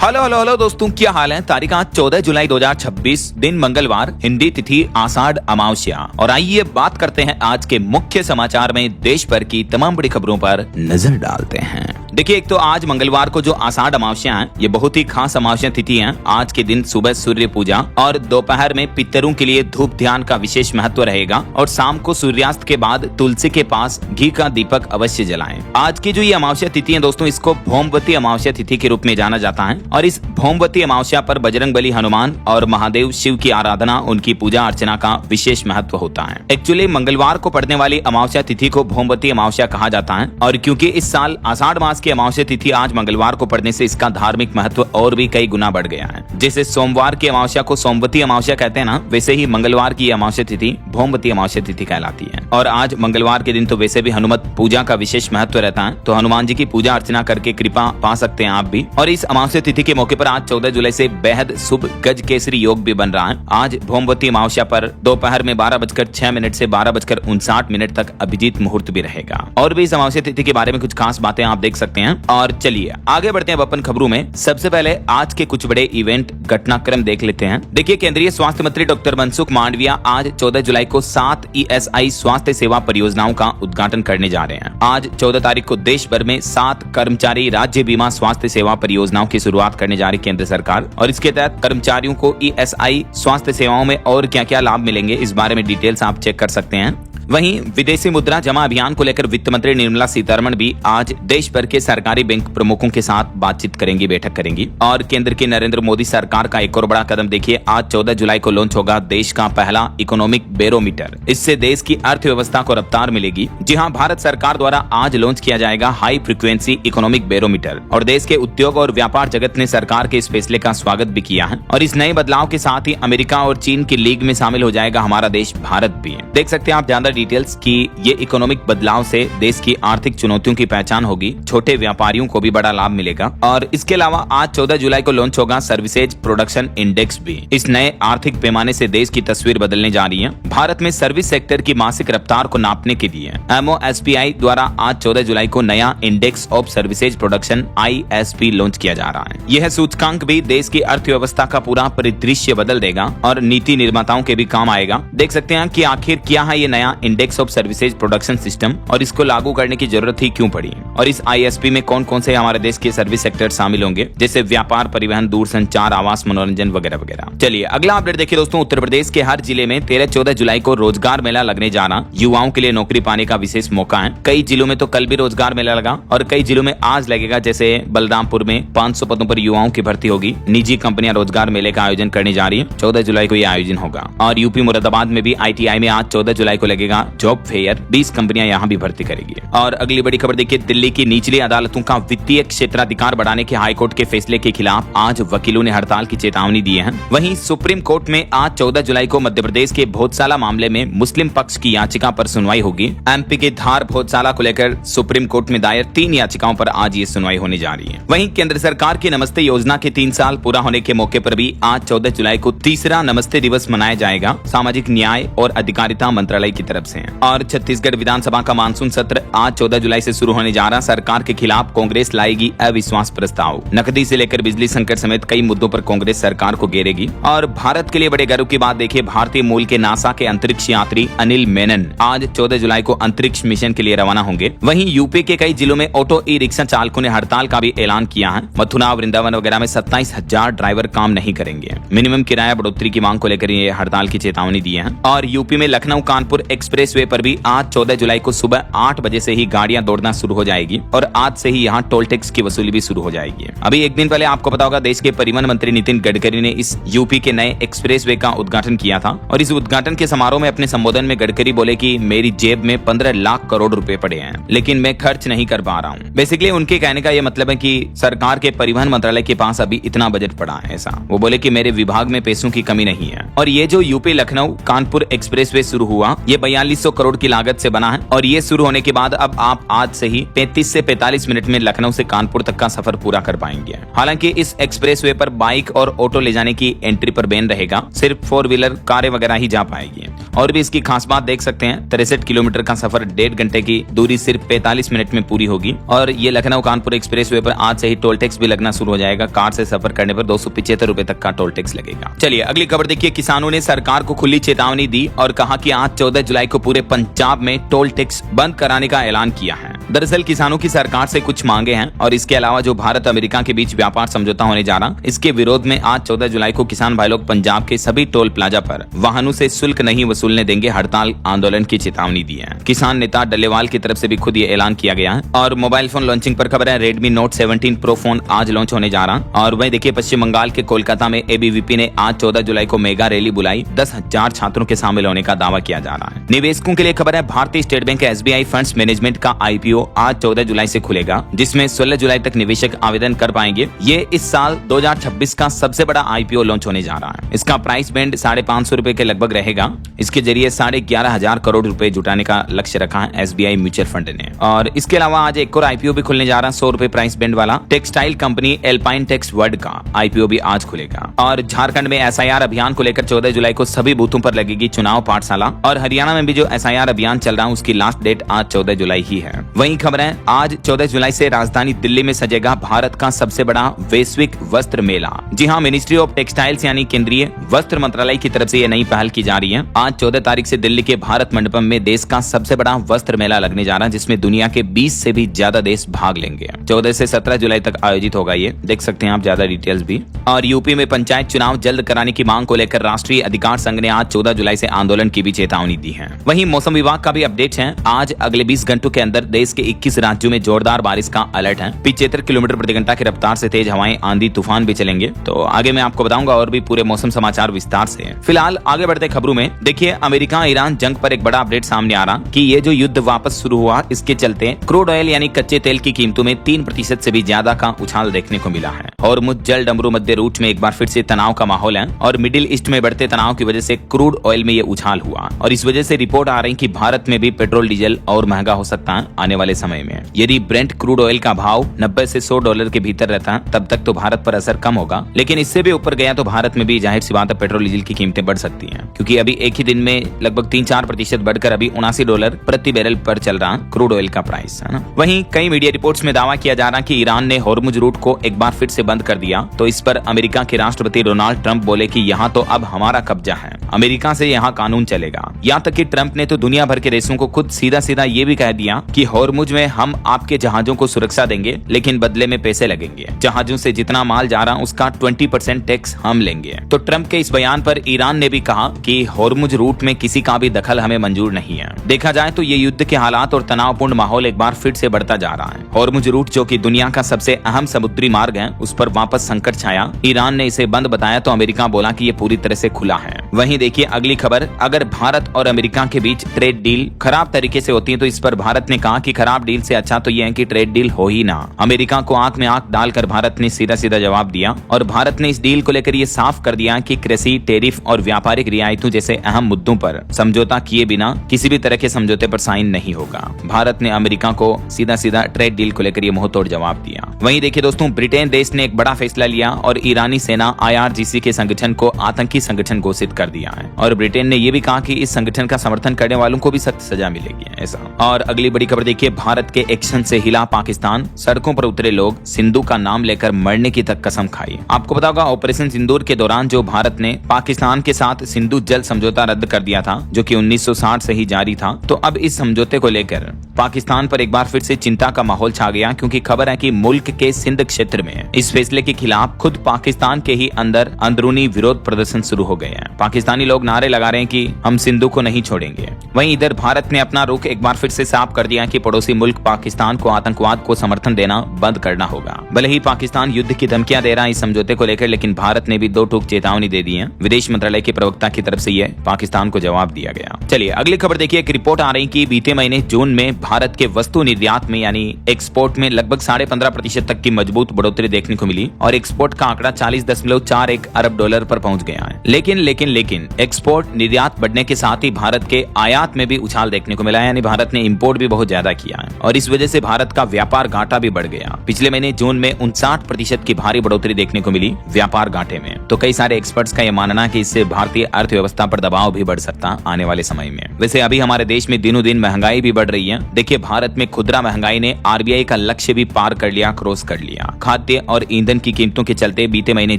Hello hello hello दोस्तों, क्या हाल है। तारीख आज 14 जुलाई 2026, दिन मंगलवार, हिंदी तिथि आषाढ़ अमावस्या। और आइए बात करते हैं आज के मुख्य समाचार में देश भर की तमाम बड़ी खबरों पर नजर डालते हैं। देखिए, एक तो आज मंगलवार को जो आषाढ़ अमावस्या है, ये बहुत ही खास अमावस्या तिथि है। आज के दिन सुबह सूर्य पूजा और दोपहर में पितरों के लिए धूप ध्यान का विशेष महत्व रहेगा और शाम को सूर्यास्त के बाद तुलसी के पास घी का दीपक अवश्य जलाएं। आज की जो ये अमावस्या तिथि है दोस्तों, इसको भौमवती अमावस्या तिथि के रूप में जाना जाता है और इस भौमवती अमावस्या पर बजरंगबली, हनुमान और महादेव शिव की आराधना, उनकी पूजा अर्चना का विशेष महत्व होता है। एक्चुअली मंगलवार को पड़ने वाली अमावस्या तिथि को भौमवती अमावस्या कहा जाता है और क्योंकि इस साल आषाढ़ मास की अमावस्या तिथि आज मंगलवार को पड़ने से इसका धार्मिक महत्व और भी कई गुना बढ़ गया है। जैसे सोमवार की अमावस्या को सोमवती अमावस्या कहते हैं ना, वैसे ही मंगलवार की अमावस्या तिथि भौमवती अमावस्या तिथि कहलाती है। और आज मंगलवार के दिन तो वैसे भी हनुमत पूजा का विशेष महत्व रहता है, तो हनुमान जी की पूजा अर्चना करके कृपा पा सकते हैं आप भी। और इस अमावस्या तिथि के मौके पर आज 14 जुलाई से बेहद शुभ गज केसरी योग भी बन रहा है। आज भौमवती अमावस्या पर दोपहर में 12:06 से 12:59 तक अभिजीत मुहूर्त भी रहेगा। और भी इस अमावस्या तिथि के बारे में कुछ खास बातें आप देख सकते हैं। और चलिए आगे बढ़ते हैं अपन खबरों में। सबसे पहले आज के कुछ बड़े इवेंट घटनाक्रम देख लेते हैं। देखिए, केंद्रीय स्वास्थ्य मंत्री डॉक्टर मनसुख मांडविया आज 14 जुलाई को 7 ESI स्वास्थ्य सेवा परियोजनाओं का उद्घाटन करने जा रहे हैं। आज 14 तारीख को देश भर में 7 कर्मचारी राज्य बीमा स्वास्थ्य सेवा परियोजनाओं की शुरुआत करने जा रही केंद्र सरकार। और इसके तहत कर्मचारियों को ESI स्वास्थ्य सेवाओं में और क्या क्या लाभ मिलेंगे, इस बारे में डिटेल्स आप चेक कर सकते हैं। वहीं विदेशी मुद्रा जमा अभियान को लेकर वित्त मंत्री निर्मला सीतारमण भी आज देश भर के सरकारी बैंक प्रमुखों के साथ बातचीत करेंगी, बैठक करेंगी। और केंद्र की नरेंद्र मोदी सरकार का एक और बड़ा कदम देखिए, आज 14 जुलाई को लॉन्च होगा देश का पहला इकोनॉमिक बैरोमीटर। इससे देश की अर्थव्यवस्था को रफ्तार मिलेगी। जी हां, भारत सरकार द्वारा आज लॉन्च किया जाएगा हाई फ्रीक्वेंसी इकोनॉमिक बैरोमीटर और देश के उद्योग और व्यापार जगत ने सरकार के इस फैसले का स्वागत भी किया है। और इस नए बदलाव के साथ ही अमेरिका और चीन की लीग में शामिल हो जाएगा हमारा देश भारत भी। देख सकते हैं आप ज्यादा डिटेल्स की ये इकोनॉमिक बदलाव से देश की आर्थिक चुनौतियों की पहचान होगी, छोटे व्यापारियों को भी बड़ा लाभ मिलेगा। और इसके अलावा आज 14 जुलाई को लॉन्च होगा सर्विसेज प्रोडक्शन इंडेक्स भी। इस नए आर्थिक पैमाने से देश की तस्वीर बदलने जा रही है। भारत में सर्विस सेक्टर की मासिक रफ्तार को नापने के लिए MOSPI द्वारा आज 14 जुलाई को नया index of services production ISP launch किया जा रहा है। यह सूचकांक भी देश की अर्थव्यवस्था का पूरा परिदृश्य बदल देगा और नीति निर्माताओं के भी काम आएगा। देख सकते हैं कि आखिर क्या है ये नया index of services production system और इसको लागू करने की जरूरत ही क्यों पड़ी, और इस ISP में कौन कौन से हमारे देश के सर्विस सेक्टर शामिल होंगे, जैसे व्यापार, परिवहन, दूरसंचार, आवास, मनोरंजन वगैरह वगैरह। चलिए अगला अपडेट देखिए दोस्तों। उत्तर प्रदेश के हर जिले में 13-14 जुलाई को रोजगार मेला लगने जा रहा। युवाओं के लिए नौकरी पाने का विशेष मौका है। कई जिलों में तो कल भी रोजगार मेला लगा और कई जिलों में आज लगेगा। जैसे बलरामपुर में 500 पदों पर युवाओं की भर्ती होगी। निजी कंपनियां रोजगार मेले का आयोजन करने जा रही है। 14 जुलाई को यह आयोजन होगा। और यूपी मुरादाबाद में भी ITI में आज 14 जुलाई को लगेगा जॉब फेयर। 20 कंपनियां यहां भी भर्ती करेगी। और अगली बड़ी खबर देखिए, दिल्ली की निचली अदालतों का वित्तीय क्षेत्राधिकार बढ़ाने के हाईकोर्ट के फैसले के खिलाफ आज वकीलों ने हड़ताल की चेतावनी दी है। वहीं सुप्रीम कोर्ट में आज 14 जुलाई को मध्य प्रदेश के भोजसाला मामले में मुस्लिम पक्ष की याचिका पर सुनवाई होगी। MP के धार भोजसाला को लेकर सुप्रीम कोर्ट में दायर 3 याचिकाओं पर आज ये सुनवाई होने जा रही है। वहीं केंद्र सरकार की नमस्ते योजना के 3 साल पूरा होने के मौके पर भी आज 14 जुलाई को तीसरा नमस्ते दिवस मनाया जाएगा, सामाजिक न्याय और अधिकारिता मंत्रालय की तरफ से। और छत्तीसगढ़ विधानसभा का मानसून सत्र आज 14 जुलाई से शुरू होने जा रहा। सरकार के खिलाफ कांग्रेस लाएगी अविश्वास प्रस्ताव। नकदी से लेकर बिजली संकट समेत कई मुद्दों पर कांग्रेस सरकार को घेरेगी। और भारत के लिए बड़े गर्व की बात देखिए, भारतीय मूल के नासा के अंतरिक्ष यात्री अनिल मेनन आज 14 जुलाई को अंतरिक्ष मिशन के लिए रवाना होंगे। वहीं यूपी के कई जिलों में ऑटो ई-रिक्शा चालकों ने हड़ताल का भी ऐलान किया है। मथुरा, वृंदावन वगैरह में 27,000 ड्राइवर काम नहीं करेंगे। मिनिमम किराया बढ़ोतरी की मांग को लेकर ये हड़ताल की चेतावनी दी है। और यूपी में लखनऊ कानपुर एक्सप्रेस वे पर भी आज 14 जुलाई को सुबह 8 बजे से ही गाड़ियां दौड़ना शुरू हो जाएगी और आज से ही यहां टोल टैक्स की वसूली भी शुरू हो जाएगी। अभी एक दिन पहले आपको पता होगा, देश के परिवहन मंत्री नितिन गडकरी ने इस यूपी के नए एक्सप्रेसवे का उद्घाटन किया था। और इस उद्घाटन के समारोह में अपने संबोधन में गडकरी बोले कि मेरी जेब में 15 लाख करोड़ रुपए पड़े हैं, लेकिन मैं खर्च नहीं कर पा रहा हूँ। बेसिकली उनके कहने का यह मतलब है कि सरकार के परिवहन मंत्रालय के पास अभी इतना बजट पड़ा है। ऐसा वो बोले कि मेरे विभाग में पैसों की कमी नहीं है। और ये जो यूपी लखनऊ कानपुर एक्सप्रेसवे शुरू हुआ, ये 4200 करोड़ की लागत से बना है और ये शुरू होने के बाद अब आप आज से ही 35 से 45 मिनट में लखनऊ से कानपुर तक का सफर पूरा कर पाएंगे। हालांकि इस एक्सप्रेसवे पर बाइक और ऑटो ले जाने की एंट्री पर बैन रहेगा, सिर्फ 4 व्हीलर कारें वगैरह ही जा पाएगी। और भी इसकी खास बात देख सकते हैं, 63 किलोमीटर का सफर 1.5 घंटे की दूरी सिर्फ 45 मिनट में पूरी होगी। और ये लखनऊ कानपुर एक्सप्रेसवे पर आज से ही टोल टैक्स भी लगना शुरू हो जाएगा। कार से सफर करने पर 275 रुपए तक का टोल टैक्स लगेगा। चलिए अगली खबर देखिए। किसानों ने सरकार को खुली चेतावनी दी और कहा कि आज 14 जुलाई को पूरे पंजाब में टोल टैक्स बंद कराने का ऐलान किया है। दरअसल किसानों की सरकार से कुछ मांगे हैं और इसके अलावा जो भारत अमेरिका के बीच व्यापार समझौता होने जा रहा, इसके विरोध में आज 14 जुलाई को किसान भाई लोग पंजाब के सभी टोल प्लाजा पर वाहनों से शुल्क नहीं वसूलने देंगे, हड़ताल आंदोलन की चेतावनी दी है। किसान नेता डल्लेवाल की तरफ से भी खुद ये ऐलान किया गया है। और मोबाइल फोन लॉन्चिंग पर खबर है, रेडमी नोट 17 प्रो फोन आज लॉन्च होने जा रहा। और वहीं देखिए पश्चिम बंगाल के कोलकाता में एबीवीपी ने आज 14 जुलाई को मेगा रैली बुलाई, 10,000 छात्रों के शामिल होने का दावा किया जा रहा है। निवेशकों के लिए खबर है, भारतीय state bank SBI funds management का आईपीओ आज 14 जुलाई से खुलेगा, जिसमें 16 जुलाई तक निवेशक आवेदन कर पाएंगे। ये इस साल 2026 का सबसे बड़ा आईपीओ लॉन्च होने जा रहा है। इसका प्राइस बैंड 550 रुपए के लगभग रहेगा। इसके जरिए 11,500 करोड़ रुपए जुटाने का लक्ष्य रखा है एसबीआई म्यूचुअल फंड ने। और इसके अलावा आज एक और आईपीओ भी खुलने जा रहा है, 100 रुपए प्राइस बैंड वाला। Textile company Alpine Tex World का आईपीओ भी आज खुलेगा। और झारखंड में एसआईआर अभियान को लेकर 14 जुलाई को सभी बूथों पर लगेगी चुनाव पाठशाला। और हरियाणा में भी जो एसआईआर अभियान चल रहा है उसकी लास्ट डेट आज 14 जुलाई ही है। वहीं खबर है, आज 14 जुलाई से राजधानी दिल्ली में सजेगा भारत का सबसे बड़ा वैश्विक वस्त्र मेला। जी हाँ, मिनिस्ट्री ऑफ टेक्सटाइल्स यानी केंद्रीय वस्त्र मंत्रालय की तरफ से ये नई पहल की जा रही है। आज 14 तारीख से दिल्ली के भारत मंडपम में देश का सबसे बड़ा वस्त्र मेला लगने जा रहा है, जिसमें दुनिया के 20 से भी ज्यादा देश भाग लेंगे। 14 से 17 जुलाई तक आयोजित होगा, ये देख सकते हैं आप ज्यादा डिटेल्स भी। और यूपी में पंचायत चुनाव जल्द कराने की मांग को लेकर राष्ट्रीय अधिकार संघ ने आज 14 जुलाई से आंदोलन की भी चेतावनी दी है। वहीं मौसम विभाग का भी अपडेट है, आज अगले 20 घंटों के अंदर देश के 21 राज्यों में जोरदार बारिश का अलर्ट है। 75 किलोमीटर प्रति घंटा की रफ्तार से तेज हवाएं, आंधी तूफान भी चलेंगे। तो आगे मैं आपको बताऊंगा और भी पूरे मौसम समाचार विस्तार से। फिलहाल आगे बढ़ते खबरों में देखिए, अमेरिका ईरान जंग पर एक बड़ा अपडेट सामने आ रहा कि ये जो युद्ध वापस शुरू हुआ, इसके चलते क्रूड ऑयल यानी कच्चे तेल की कीमतों में 3% से भी ज्यादा का उछाल देखने को मिला है। हॉर्मुज़ जल डमरू मध्य रूट में एक बार फिर से तनाव का माहौल है और मिडिल ईस्ट में बढ़ते तनाव की वजह से क्रूड ऑयल में ये उछाल हुआ। और इस वजह से रिपोर्ट आ रही कि भारत में भी पेट्रोल डीजल और महंगा हो सकता है आने वाले समय में। यदि ब्रेंट क्रूड ऑयल का भाव 90 से $100 के भीतर रहता है तब तक तो भारत पर असर कम होगा, लेकिन इससे भी ऊपर गया तो भारत में भी जाहिर सी बात है पेट्रोल डीजल की कीमतें बढ़ सकती हैं, क्योंकि अभी एक ही दिन में लगभग 3-4% बढ़कर अभी $79 प्रति बैरल पर चल रहा क्रूड ऑयल का प्राइस है ना। वहीं कई मीडिया रिपोर्ट्स में दावा किया जा रहा कि ईरान ने हॉर्मुज़ रूट को एक बार फिर से बंद कर दिया। तो इस पर अमेरिका के राष्ट्रपति डोनाल्ड ट्रंप बोले कि यहाँ तो अब हमारा कब्जा है, अमेरिका से यहाँ कानून चलेगा। यहाँ तक कि ट्रंप ने तो दुनिया भर के देशों को खुद सीधा सीधा ये भी कह दिया कि हॉर्मुज़ में हम आपके जहाजों को सुरक्षा देंगे, लेकिन बदले में पैसे लगेंगे। जहाजों से जितना माल जा रहा उसका 20% टैक्स हम लेंगे। तो ट्रंप के इस बयान पर ईरान ने भी कहा कि हॉर्मुज़ रूट में किसी का भी दखल हमें मंजूर नहीं है। देखा जाए तो ये युद्ध के हालात और तनावपूर्ण माहौल एक बार फिर से बढ़ता जा रहा है। हॉर्मुज़ रूट जो कि दुनिया का सबसे अहम समुद्री मार्ग है, उस पर वापस संकट छाया। ईरान ने इसे बंद बताया तो अमेरिका बोला कि ये पूरी तरह से खुला है। वहीं देखिए अगली खबर, अगर भारत और अमेरिका के बीच ट्रेड डील खराब तरीके से होती है तो इस पर भारत ने कहा कि खराब डील से अच्छा तो यह है कि ट्रेड डील हो ही ना। अमेरिका को आंख में आंख डालकर भारत ने सीधा सीधा जवाब दिया और भारत ने इस डील को लेकर ये साफ कर दिया कि कृषि, टैरिफ और व्यापारिक रियायतों जैसे अहम मुद्दों पर समझौता किए बिना किसी भी तरह के समझौते पर साइन नहीं होगा। भारत ने अमेरिका को सीधा सीधा ट्रेड डील को लेकर ये मुंहतोड़ जवाब दिया। वहीं देखिए दोस्तों, ब्रिटेन देश ने एक बड़ा फैसला लिया और ईरानी सेना IRGC के संगठन को आतंकी संगठन घोषित कर दिया है। और ब्रिटेन ने यह भी कहा कि इस संगठन का समर्थन करने वालों को भी सख्त सजा मिलेगी ऐसा। और अगली बड़ी खबर देखिए, भारत के एक्शन से हिला पाकिस्तान, सड़कों पर उतरे लोग, सिंधु का नाम लेकर मरने की तक कसम खाई। आपको पता होगा ऑपरेशन सिंदूर के दौरान जो भारत ने पाकिस्तान के साथ सिंधु जल समझौता रद्द कर दिया था, जो कि 1960 से ही जारी था। तो अब इस समझौते को लेकर पाकिस्तान पर एक बार फिर से चिंता का माहौल छा गया, क्योंकि खबर है कि मुल्क के सिंध क्षेत्र में इस फैसले के खिलाफ खुद पाकिस्तान के ही अंदर अंदरूनी विरोध प्रदर्शन शुरू हो गए हैं। पाकिस्तानी लोग नारे लगा रहे हैं कि हम सिंधु को नहीं छोड़ेंगे। वहीं इधर भारत ने अपना रुख एक बार फिर से साफ कर दिया कि पड़ोसी पड़ोसी मुल्क पाकिस्तान को आतंकवाद को समर्थन देना बंद करना होगा। भले ही पाकिस्तान युद्ध की धमकियां दे रहा है इस समझौते को लेकर, लेकिन भारत ने भी दो टूक चेतावनी दे दी है। विदेश मंत्रालय के प्रवक्ता की तरफ से यह पाकिस्तान को जवाब दिया गया। चलिए अगली खबर देखिए। एक रिपोर्ट आ रही कि बीते महीने जून में भारत के वस्तु निर्यात में यानी एक्सपोर्ट में लगभग 15.5% तक की मजबूत बढ़ोतरी देखने को मिली और एक्सपोर्ट का आंकड़ा 40.41 अरब डॉलर पर पहुंच गया है। लेकिन एक्सपोर्ट निर्यात बढ़ने के साथ ही भारत के आयात में भी उछाल देखने को मिला है, यानी भारत ने इंपोर्ट भी बहुत ज्यादा किया है और इस वजह से भारत का व्यापार घाटा भी बढ़ गया। पिछले महीने जून में 59% की भारी बढ़ोतरी देखने को मिली व्यापार घाटे में। तो कई सारे एक्सपर्ट्स का यह मानना है कि इससे भारतीय अर्थव्यवस्था पर दबाव भी बढ़ सकता आने वाले समय में। वैसे अभी हमारे देश में दिनों दिन महंगाई भी बढ़ रही है। देखिए भारत में खुदरा महंगाई ने आरबीआई का लक्ष्य भी पार कर लिया, क्रॉस कर लिया। खाद्य और ईंधन की कीमतों के चलते बीते महीने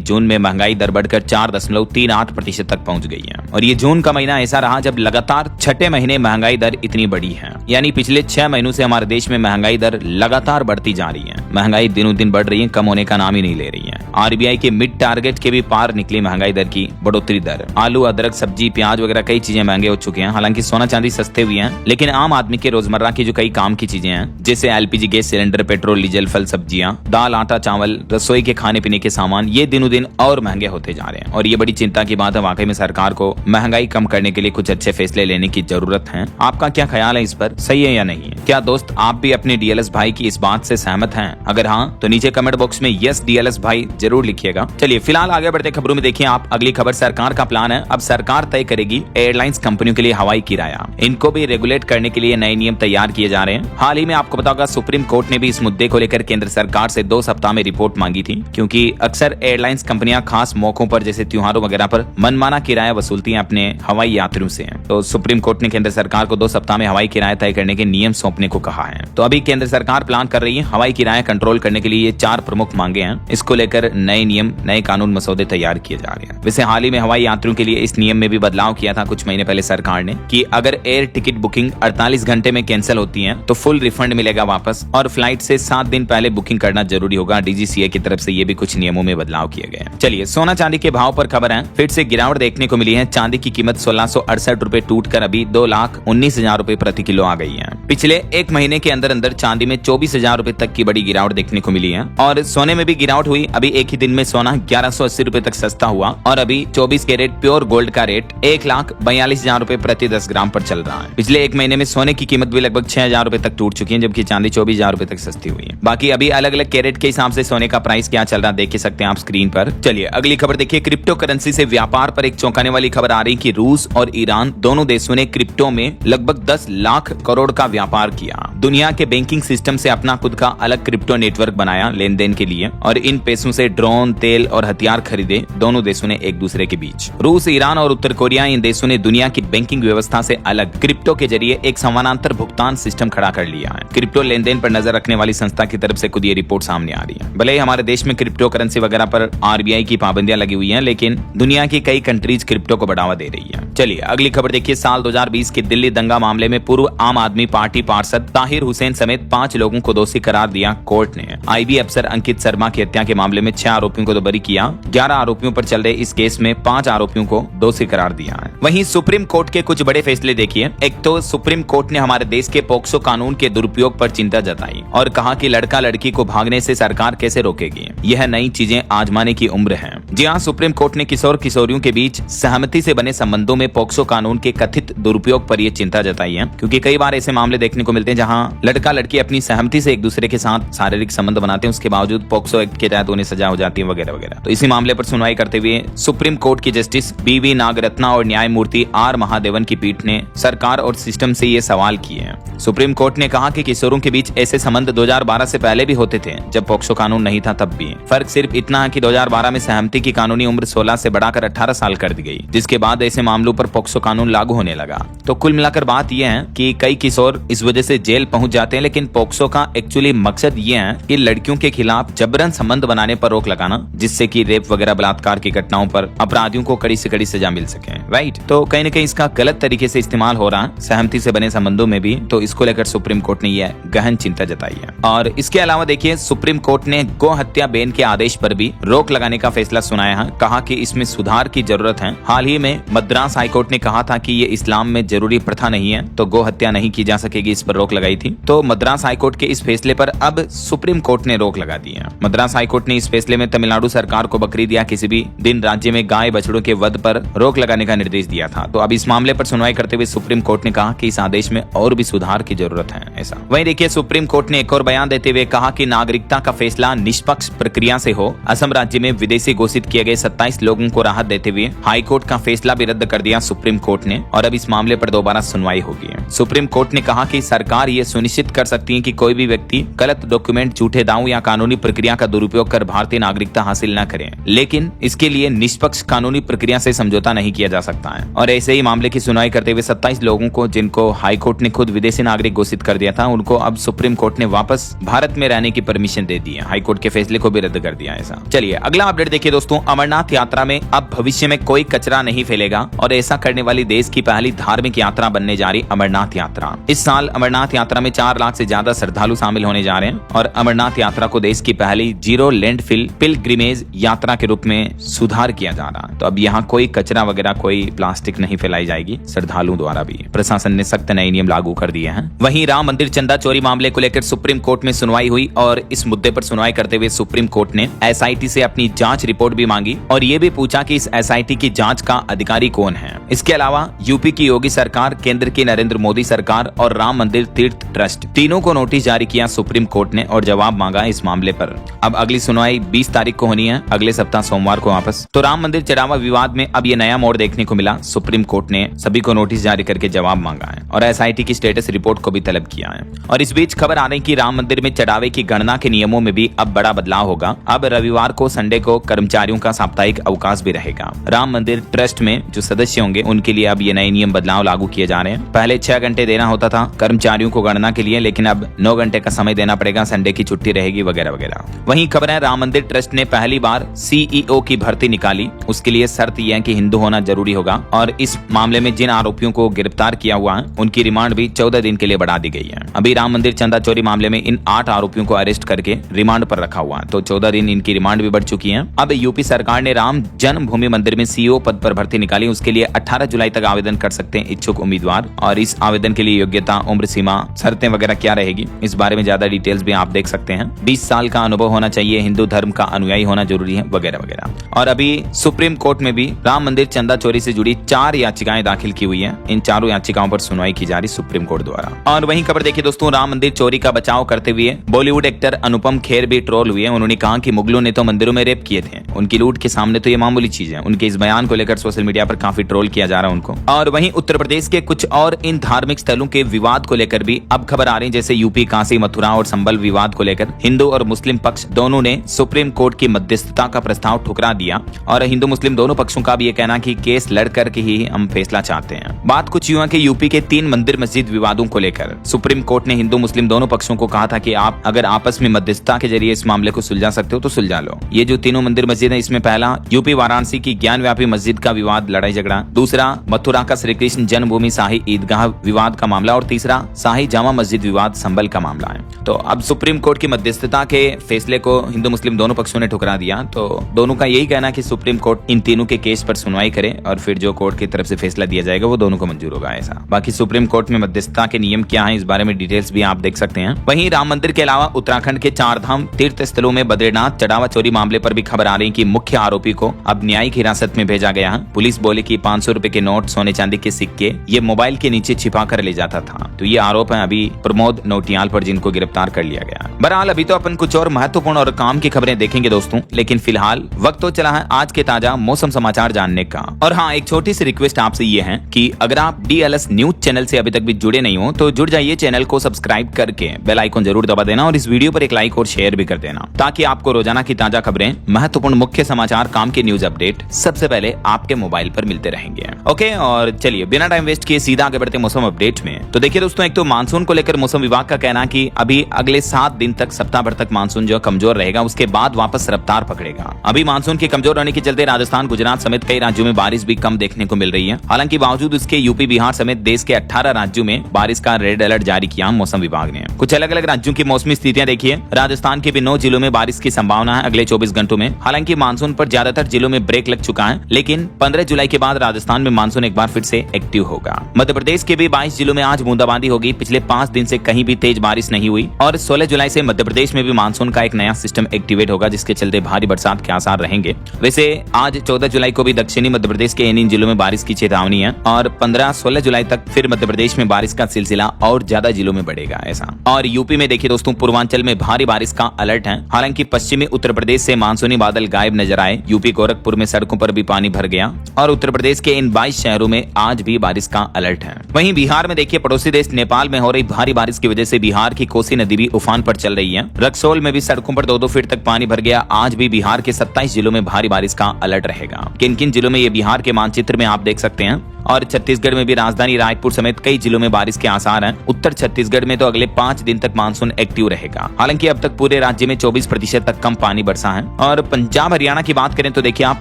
जून में महंगाई दर बढ़कर 4.38% तक पहुंच गई है और ये जून का महीना ऐसा रहा जब लगातार छठे महीने महंगाई दर इतनी बढ़ी है। यानी पिछले 6 महीनों से हमारे देश में महंगाई दर लगातार बढ़ती जा रही है। महंगाई दिनों दिन बढ़ रही है, कम होने का नाम ही नहीं ले रही है। आरबीआई के मिड टारगेट के भी पार निकली महंगाई दर की बढ़ोतरी दर। आलू, अदरक, सब्जी, प्याज वगैरह कई चीजें महंगे हो चुके हैं। हालांकि सोना चांदी सस्ते हुए हैं, लेकिन आम आदमी के रोजमर्रा की जो कई काम की चीजें हैं जैसे LPG gas cylinder, petrol, diesel, फल, सब्जियां, दाल, आटा, चावल, रसोई के खाने पीने के सामान, ये दिनों दिन और महंगे होते जा रहे हैं और ये बड़ी चिंता की बात है। वाकई में सरकार को महंगाई कम करने के लिए कुछ अच्छे फैसले लेने की जरूरत है। आपका क्या ख्याल है इस पर, सही है या नहीं है? क्या दोस्त आप भी अपने डीएलएस भाई की इस बात से सहमत हैं? अगर हाँ तो नीचे कमेंट बॉक्स में यस डीएलएस भाई जरूर लिखिएगा। चलिए फिलहाल आगे बढ़ते खबरों में देखिए आप अगली खबर। सरकार का प्लान है अब सरकार तय करेगी एयरलाइंस कंपनियों के लिए हवाई किराया। इनको भी रेगुलेट करने के लिए नए नियम तैयार किए जा रहे हैं। हाल ही में आपको पता होगा सुप्रीम कोर्ट ने भी इस मुद्दे को लेकर केंद्र सरकार से 2 सप्ताह में रिपोर्ट मांगी थी, क्योंकि अक्सर एयरलाइंस कंपनियां खास मौकों पर जैसे त्योहारों वगैरह पर मनमाना किराया वसूलती हैं अपने हवाई यात्रियों से। तो सुप्रीम कोर्ट ने केंद्र सरकार को 2 सप्ताह में हवाई किराया तय करने के नियम सौंपने को कहा है। तो अभी केंद्र सरकार प्लान कर रही है हवाई किराया कंट्रोल करने के लिए ये 4 प्रमुख मांगे हैं। इसको लेकर नए नियम, नए कानून मसौदे तैयार किए जा रहे हैं। वैसे हाल ही में हवाई यात्रियों के लिए इस नियम में भी बदलाव किया था कुछ महीने पहले सरकार ने कि अगर एयर टिकट बुकिंग 48 घंटे में कैंसिल होती है तो फुल रिफंड मिलेगा वापस और फ्लाइट से 7 दिन पहले बुकिंग करना जरूरी होगा। डीजीसीए की तरफ से ये भी कुछ नियमों में बदलाव किए गए हैं। चलिए सोना चांदी के भाव पर खबर है। फिर से गिरावट देखने को मिली है। चांदी की कीमत 1668 रुपए टूट कर अभी 2,19,000 रुपए प्रति किलो आ गई है। पिछले एक महीने के अंदर अंदर चांदी में 24,000 रुपए तक की बड़ी गिरावट देखने को मिली है और सोने में भी गिरावट हुई। अभी एक ही दिन में सोना 1180 रुपए तक सस्ता हुआ और अभी 24 कैरेट प्योर गोल्ड का रेट 1,42,000 रुपए प्रति 10 ग्राम पर चल रहा है। पिछले एक महीने में सोने की कीमत भी लगभग 6,000 रुपए तक टूट चुकी है, जबकि चांदी 24,000 रुपए तक सस्ती हुई है। बाकी अभी अलग अलग कैरेट के हिसाब से सोने का प्राइस क्या चल रहा है देख सकते हैं आप स्क्रीन पर। चलिए अगली खबर देखिए। क्रिप्टो करेंसी से व्यापार पर एक चौंकाने वाली खबर आ रही कि रूस और ईरान दोनों देशों ने क्रिप्टो में लगभग 10 लाख करोड़ का व्यापार किया। दुनिया के बैंकिंग सिस्टम से अपना खुद का अलग क्रिप्टो नेटवर्क बनाया लेन देन के लिए और इन पैसों से ड्रोन, तेल और हथियार खरीदे दोनों देशों ने एक दूसरे के बीच। रूस, ईरान और उत्तर कोरिया इन देशों ने दुनिया की बैंकिंग व्यवस्था से अलग क्रिप्टो के जरिए एक समानांतर भुगतान सिस्टम खड़ा कर लिया है। क्रिप्टो लेन देन पर नजर रखने वाली संस्था की तरफ से खुद ये रिपोर्ट सामने आ रही है। भले ही हमारे देश में क्रिप्टो करेंसी वगैरह पर आरबीआई की पाबंदियां लगी हुई हैं, लेकिन दुनिया की कई कंट्रीज क्रिप्टो को बढ़ावा दे रही है। चलिए अगली खबर देखिए। साल 2020 के दिल्ली दंगा मामले में पूर्व आम आदमी पार्टी पार्षद ताहिर हुसैन समेत 5 लोगों को दोषी करार दिया कोर्ट ने। आईबी अफसर अंकित शर्मा की हत्या के मामले में 6 आरोपियों को तो बरी किया। 11 आरोपियों पर चल रहे इस केस में 5 आरोपियों को दोषी करार दिया है। वहीं सुप्रीम कोर्ट के कुछ बड़े फैसले देखिए। एक तो सुप्रीम कोर्ट ने हमारे देश के पोक्सो कानून के दुरुपयोग पर चिंता जताई और कहा कि लड़का लड़की को भागने से सरकार कैसे रोकेगी, यह नई चीजें आजमाने की उम्र है। जी हाँ, सुप्रीम कोर्ट ने किशोर किशोरियों के बीच सहमति से बने संबंधों में पोक्सो कानून के कथित दुरुपयोग पर यह चिंता जताई है, क्योंकि कई बार ऐसे मामले देखने को मिलते हैं जहां लड़का लड़की अपनी सहमति से एक दूसरे के साथ शारीरिक संबंध बनाते हैं, उसके बावजूद पोक्सो एक्ट के तहत उन्हें सजा हो जाती है वगैरह वगैरह। तो इसी मामले पर सुनवाई करते हुए सुप्रीम कोर्ट की जस्टिस बीवी नागरत्ना और न्यायमूर्ति आर महादेवन की पीठ ने सरकार और सिस्टम से ये सवाल किए हैं। सुप्रीम कोर्ट ने कहा कि किशोरों के बीच ऐसे संबंध 2012 से पहले भी होते थे, जब पोक्सो कानून नहीं था तब भी। फर्क सिर्फ इतना है कि 2012 में सहमति की कानूनी उम्र 16 से बढ़ाकर 18 साल कर दी गई, जिसके बाद ऐसे मामलों पर पोक्सो कानून लागू होने लगा। तो कुल मिलाकर बात यह है कि कई किशोर इस वजह से जेल पहुंच जाते हैं, लेकिन पोक्सो का एक्चुअली मकसद ये है कि लड़कियों के खिलाफ जबरन संबंध बनाने पर रोक लगाना, जिससे कि रेप वगैरह बलात्कार की घटनाओं पर अपराधियों को कड़ी से कड़ी सजा मिल सके। राइट, तो कहीं न कहीं इसका गलत तरीके से इस्तेमाल हो रहा है सहमति से बने संबंधों में भी, तो इसको लेकर सुप्रीम कोर्ट ने यह गहन चिंता जताई है। और इसके अलावा देखिए, सुप्रीम कोर्ट ने गौ हत्या बैन के आदेश पर भी रोक लगाने का फैसला सुनाया है, कहा कि इसमें सुधार की जरूरत है। हाल ही में मद्रास हाईकोर्ट ने कहा था कि ये इस्लाम में जरूरी प्रथा नहीं है तो गौ हत्या नहीं की जा सकेगी, इस पर रोक लगाई थी। तो मद्रास हाईकोर्ट के इस फैसले पर अब सुप्रीम कोर्ट ने रोक लगा दी है। मद्रास हाईकोर्ट ने इस फैसले में तमिलनाडु सरकार को बकरीद या किसी भी दिन राज्य में गाय बछड़ों के वध पर रोक लगाने का निर्देश दिया था। तो अब इस मामले पर सुनवाई करते हुए सुप्रीम कोर्ट ने कहा कि इस आदेश में और भी सुधार की जरूरत है। ऐसा वहीं देखिए, सुप्रीम कोर्ट ने एक और बयान देते हुए कहा कि नागरिकता का फैसला निष्पक्ष प्रक्रिया से हो। असम राज्य में विदेशी घोषित किए गए 27 लोगों को राहत देते हुए हाईकोर्ट का फैसला भी रद्द कर दिया सुप्रीम कोर्ट ने, और अब इस मामले पर दोबारा सुनवाई होगी। सुप्रीम कोर्ट ने कहा कि सरकार ये सुनिश्चित कर सकती है कि कोई भी व्यक्ति गलत डॉक्यूमेंट, झूठे दावों या कानूनी प्रक्रिया का दुरुपयोग कर भारतीय नागरिकता हासिल न करे, लेकिन इसके लिए निष्पक्ष कानूनी प्रक्रिया से समझौता नहीं किया जा सकता है। और ऐसे ही मामले की सुनवाई करते हुए 27 लोगों को, जिनको हाईकोर्ट ने खुद विदेशी नागरिक घोषित कर दिया था, उनको अब सुप्रीम कोर्ट ने वापस भारत में रहने की परमिशन दे दी है। हाईकोर्ट के फैसले को भी रद्द कर दिया। ऐसा चलिए अगला अपडेट देखिए दोस्तों, अमरनाथ यात्रा में अब भविष्य में कोई कचरा नहीं फैलेगा और ऐसा करने वाली देश की पहली धार्मिक यात्रा बनने जा रही अमरनाथ यात्रा। इस साल अमरनाथ यात्रा में 4 लाख से ज्यादा श्रद्धालु शामिल होने जा रहे हैं और अमरनाथ यात्रा को देश की पहली जीरो लैंडफिल पिलग्रिमेज यात्रा के रूप में सुधार किया जा रहा है। तो अब यहाँ कोई कचरा वगैरह, कोई प्लास्टिक नहीं फैलाई जाएगी श्रद्धालुओं द्वारा भी। प्रशासन ने सख्त नए नियम लागू कर दिए हैं। वहीं राम मंदिर चंदा चोरी मामले को लेकर सुप्रीम कोर्ट में सुनवाई हुई और इस मुद्दे पर सुनवाई करते हुए सुप्रीम कोर्ट ने एसआईटी से अपनी जांच रिपोर्ट भी मांगी और ये भी पूछा कि इस एसआईटी की जांच का अधिकारी कौन है। इसके अलावा यूपी की योगी सरकार, केंद्र की नरेंद्र मोदी सरकार और राम मंदिर तीर्थ ट्रस्ट तीनों को नोटिस जारी किया सुप्रीम कोर्ट ने और जवाब मांगा इस मामले पर। अब अगली सुनवाई 20 तारीख को होनी है, अगले सप्ताह सोमवार को वापस। तो राम मंदिर चढ़ावा विवाद में अब ये नया मोड़ देखने को मिला। सुप्रीम कोर्ट ने सभी को नोटिस जारी करके जवाब मांगा है और एसआईटी की स्टेटस रिपोर्ट को भी तलब किया है। और इस बीच खबर आ रही कि राम मंदिर में चढ़ावे की गणना के नियमों में भी अब बड़ा बदलाव होगा। अब रविवार को, संडे को कर्मचारियों का साप्ताहिक अवकाश भी रहेगा। राम मंदिर ट्रस्ट में जो सदस्य होंगे उनके लिए अब ये नए नियम बदलाव लागू किए जा रहे हैं। पहले 6 घंटे देना होता था कर्मचारियों को गणना के लिए, लेकिन अब 9 घंटे का समय देना पड़ेगा, संडे की छुट्टी रहेगी वगैरह वगैरह। वहीं खबर है राम मंदिर ट्रस्ट ने पहली बार सीईओ की भर्ती निकाली। उसके लिए शर्त यह है कि हिंदू होना जरूरी होगा और इस मामले में जिन आरोपियों को गिरफ्तार किया हुआ है उनकी रिमांड भी 14 दिन के लिए बढ़ा दी गई है। अभी राम मंदिर चंदा चोरी मामले में इन 8 आरोपियों को अरेस्ट करके रिमांड पर रखा हुआ है, तो 14 दिन इनकी रिमांड भी बढ़ चुकी है। अब यूपी सरकार ने राम जन्मभूमि मंदिर में सीईओ पद पर भर्ती निकाली। उसके लिए 18 जुलाई तक आवेदन कर सकते हैं इच्छुक उम्मीदवार और इस आवेदन के लिए योग्यता, उम्र सीमा, शर्तें वगैरह क्या रहेगी, इस बारे में ज्यादा डिटेल्स भी आप देख सकते हैं। 20 साल का अनुभव होना चाहिए, हिंदू धर्म का अनुयायी होना जरूरी है वगैरह वगैरह। और अभी सुप्रीम कोर्ट में भी राम मंदिर चंदा चोरी से जुड़ी 4 याचिकाएं दाखिल की हुई है। इन चारों याचिकाओं पर सुनवाई की जा रही सुप्रीम कोर्ट द्वारा। और वहीं खबर देखिए दोस्तों, राम मंदिर चोरी का बचाव करते हुए बॉलीवुड एक्टर अनुपम खेर भी ट्रोल हुए। उन्होंने कहा कि मुगलों ने तो मंदिरों में रेप किए थे, उनकी लूट के सामने तो ये मामूली चीज है। उनके इस बयान को लेकर सोशल मीडिया पर काफी ट्रोल किया जा रहा है उनको। और वहीं उत्तर प्रदेश के कुछ और इन धार्मिक स्थलों के विवाद को लेकर भी अब खबर आ रही है, जैसे यूपी, काशी, मथुरा और संबल विवाद को लेकर हिंदू और मुस्लिम पक्ष दोनों ने सुप्रीम कोर्ट की मध्यस्थता का प्रस्ताव ठुकरा दिया और हिंदू मुस्लिम दोनों पक्षों का भी ये कहना कि केस लड़ करके ही हम फैसला चाहते हैं। बात कुछ यूं है कि यूपी के 3 मंदिर मस्जिद विवादों को लेकर सुप्रीम कोर्ट ने हिंदू मुस्लिम दोनों पक्षों को कहा था कि आप अगर आपस में मध्यस्थता के जरिए इस मामले को सुलझा सकते हो तो सुलझा लो। ये जो तीनों मंदिर मस्जिद है, इसमें पहला यूपी वाराणसी की ज्ञानव्यापी मस्जिद का विवाद, लड़ाई झगड़ा, दूसरा मथुरा का श्री कृष्ण जन्मभूमि शाही ईदगाह विवाद का मामला और तीसरा शाही जामा मस्जिद विवाद संबल का मामला है। तो अब सुप्रीम कोर्ट की मध्यस्थता के फैसले को हिंदू मुस्लिम दोनों पक्षों ने ठुकरा दिया। तो दोनों का यही कहना है कि सुप्रीम कोर्ट इन तीनों के केस पर सुनवाई करे और फिर जो कोर्ट की तरफ से फैसला दिया जाएगा वो दोनों को मंजूर होगा। ऐसा बाकी सुप्रीम कोर्ट में मध्यस्थता के नियम क्या है, इस बारे में डिटेल्स भी आप देख सकते हैं। वहीं राम मंदिर के अलावा उत्तराखंड के 4 धाम तीर्थ स्थलों में बद्रीनाथ चढ़ावा चोरी मामले पर भी खबर आ रही कि मुख्य आरोपी को अब न्यायिक हिरासत में भेजा गया है। पुलिस बोले कि 500 रुपए के नोट, सोने चांदी के सिक्के ये मोबाइल के नीचे छिपा कर ले जाता था। तो ये आरोप है अभी प्रमोद नौटियाल पर, जिनको गिरफ्तार कर लिया गया। बहरहाल अभी तो अपन कुछ और महत्वपूर्ण और काम की खबरें देखेंगे दोस्तों, लेकिन फिलहाल वक्त तो चला है आज के ताजा मौसम समाचार जानने का। और हाँ, एक छोटी सी रिक्वेस्ट आपसे ये है कि अगर आप DLS न्यूज चैनल से अभी तक भी जुड़े नहीं हो तो जुड़ जाइए, चैनल को सब्सक्राइब करके बेल आइकन जरूर दबा देना और इस वीडियो पर एक लाइक और शेयर भी कर देना, ताकि आपको रोजाना की ताजा खबरें, महत्वपूर्ण मुख्य समाचार, काम के न्यूज अपडेट सबसे पहले आपके मोबाइल पर मिलते रहेंगे। ओके, और चलिए बिना टाइम वेस्ट किए सीधा आगे बढ़ते मौसम अपडेट में। तो देखिए दोस्तों, एक तो मानसून को लेकर मौसम विभाग का कहना है कि अभी अगले 7 दिन तक, सप्ताह भर तक मानसून जो कमजोर रहेगा, उसके बाद वापस रफ्तार पकड़ेगा। अभी मानसून के कमजोर रहने के चलते राजस्थान, गुजरात समेत कई राज्यों में बारिश भी कम देखने को मिल रही है। हालांकि बावजूद उसके यूपी, बिहार समेत देश के 18 राज्यों में बारिश का रेड अलर्ट जारी किया मौसम विभाग ने। कुछ अलग अलग राज्यों की मौसमी स्थितियां देखिए। राजस्थान के भी 9 जिलों में बारिश की संभावना है अगले 24 घंटों में। हालांकि मानसून पर ज्यादातर जिलों में ब्रेक लग चुका है, लेकिन 15 जुलाई के बाद राजस्थान में मानसून एक बार फिर से एक्टिव होगा। मध्य प्रदेश के भी 22 जिलों में आज बूंदाबांदी होगी। पिछले 5 दिन से कहीं भी तेज बारिश नहीं हुई और 16 जुलाई से मध्य प्रदेश में भी मानसून का एक नया सिस्टम एक्टिवेट होगा, जिसके चलते भारी बरसात के आसार रहेंगे। वैसे आज 14 जुलाई को भी दक्षिणी मध्य प्रदेश के इन जिलों में बारिश की चेतावनी है और 15-16 जुलाई तक फिर मध्य प्रदेश में बारिश का सिलसिला और ज्यादा जिलों में बढ़ेगा ऐसा। और यूपी में देखिए दोस्तों, पूर्वांचल में भारी बारिश का अलर्ट है। हालांकि पश्चिमी उत्तर प्रदेश से मानसूनी बादल गायब नजर आए। यूपी गोरखपुर में सड़कों पर भी पानी भर गया और उत्तर प्रदेश के इन 22 शहरों में आज भी बारिश का अलर्ट है। वहीं बिहार में देखिए, पड़ोसी देश नेपाल में हो रही भारी बारिश की वजह से बिहार की कोसी नदी भी उफान पर चल रही है। रक्सौल में भी सड़कों पर 2-2 फीट तक पानी भर गया। आज भी बिहार के 27 जिलों में भारी बारिश का अलर्ट रहेगा। किन किन जिलों में ये बिहार के मानचित्र में आप देख सकते हैं। और छत्तीसगढ़ में भी राजधानी रायपुर समेत कई जिलों में बारिश के आसार हैं। उत्तर छत्तीसगढ़ में तो अगले 5 दिन तक मानसून एक्टिव रहेगा। हालांकि अब तक पूरे राज्य में 24% तक कम पानी बरसा है। और पंजाब हरियाणा की बात करें तो देखिए आप,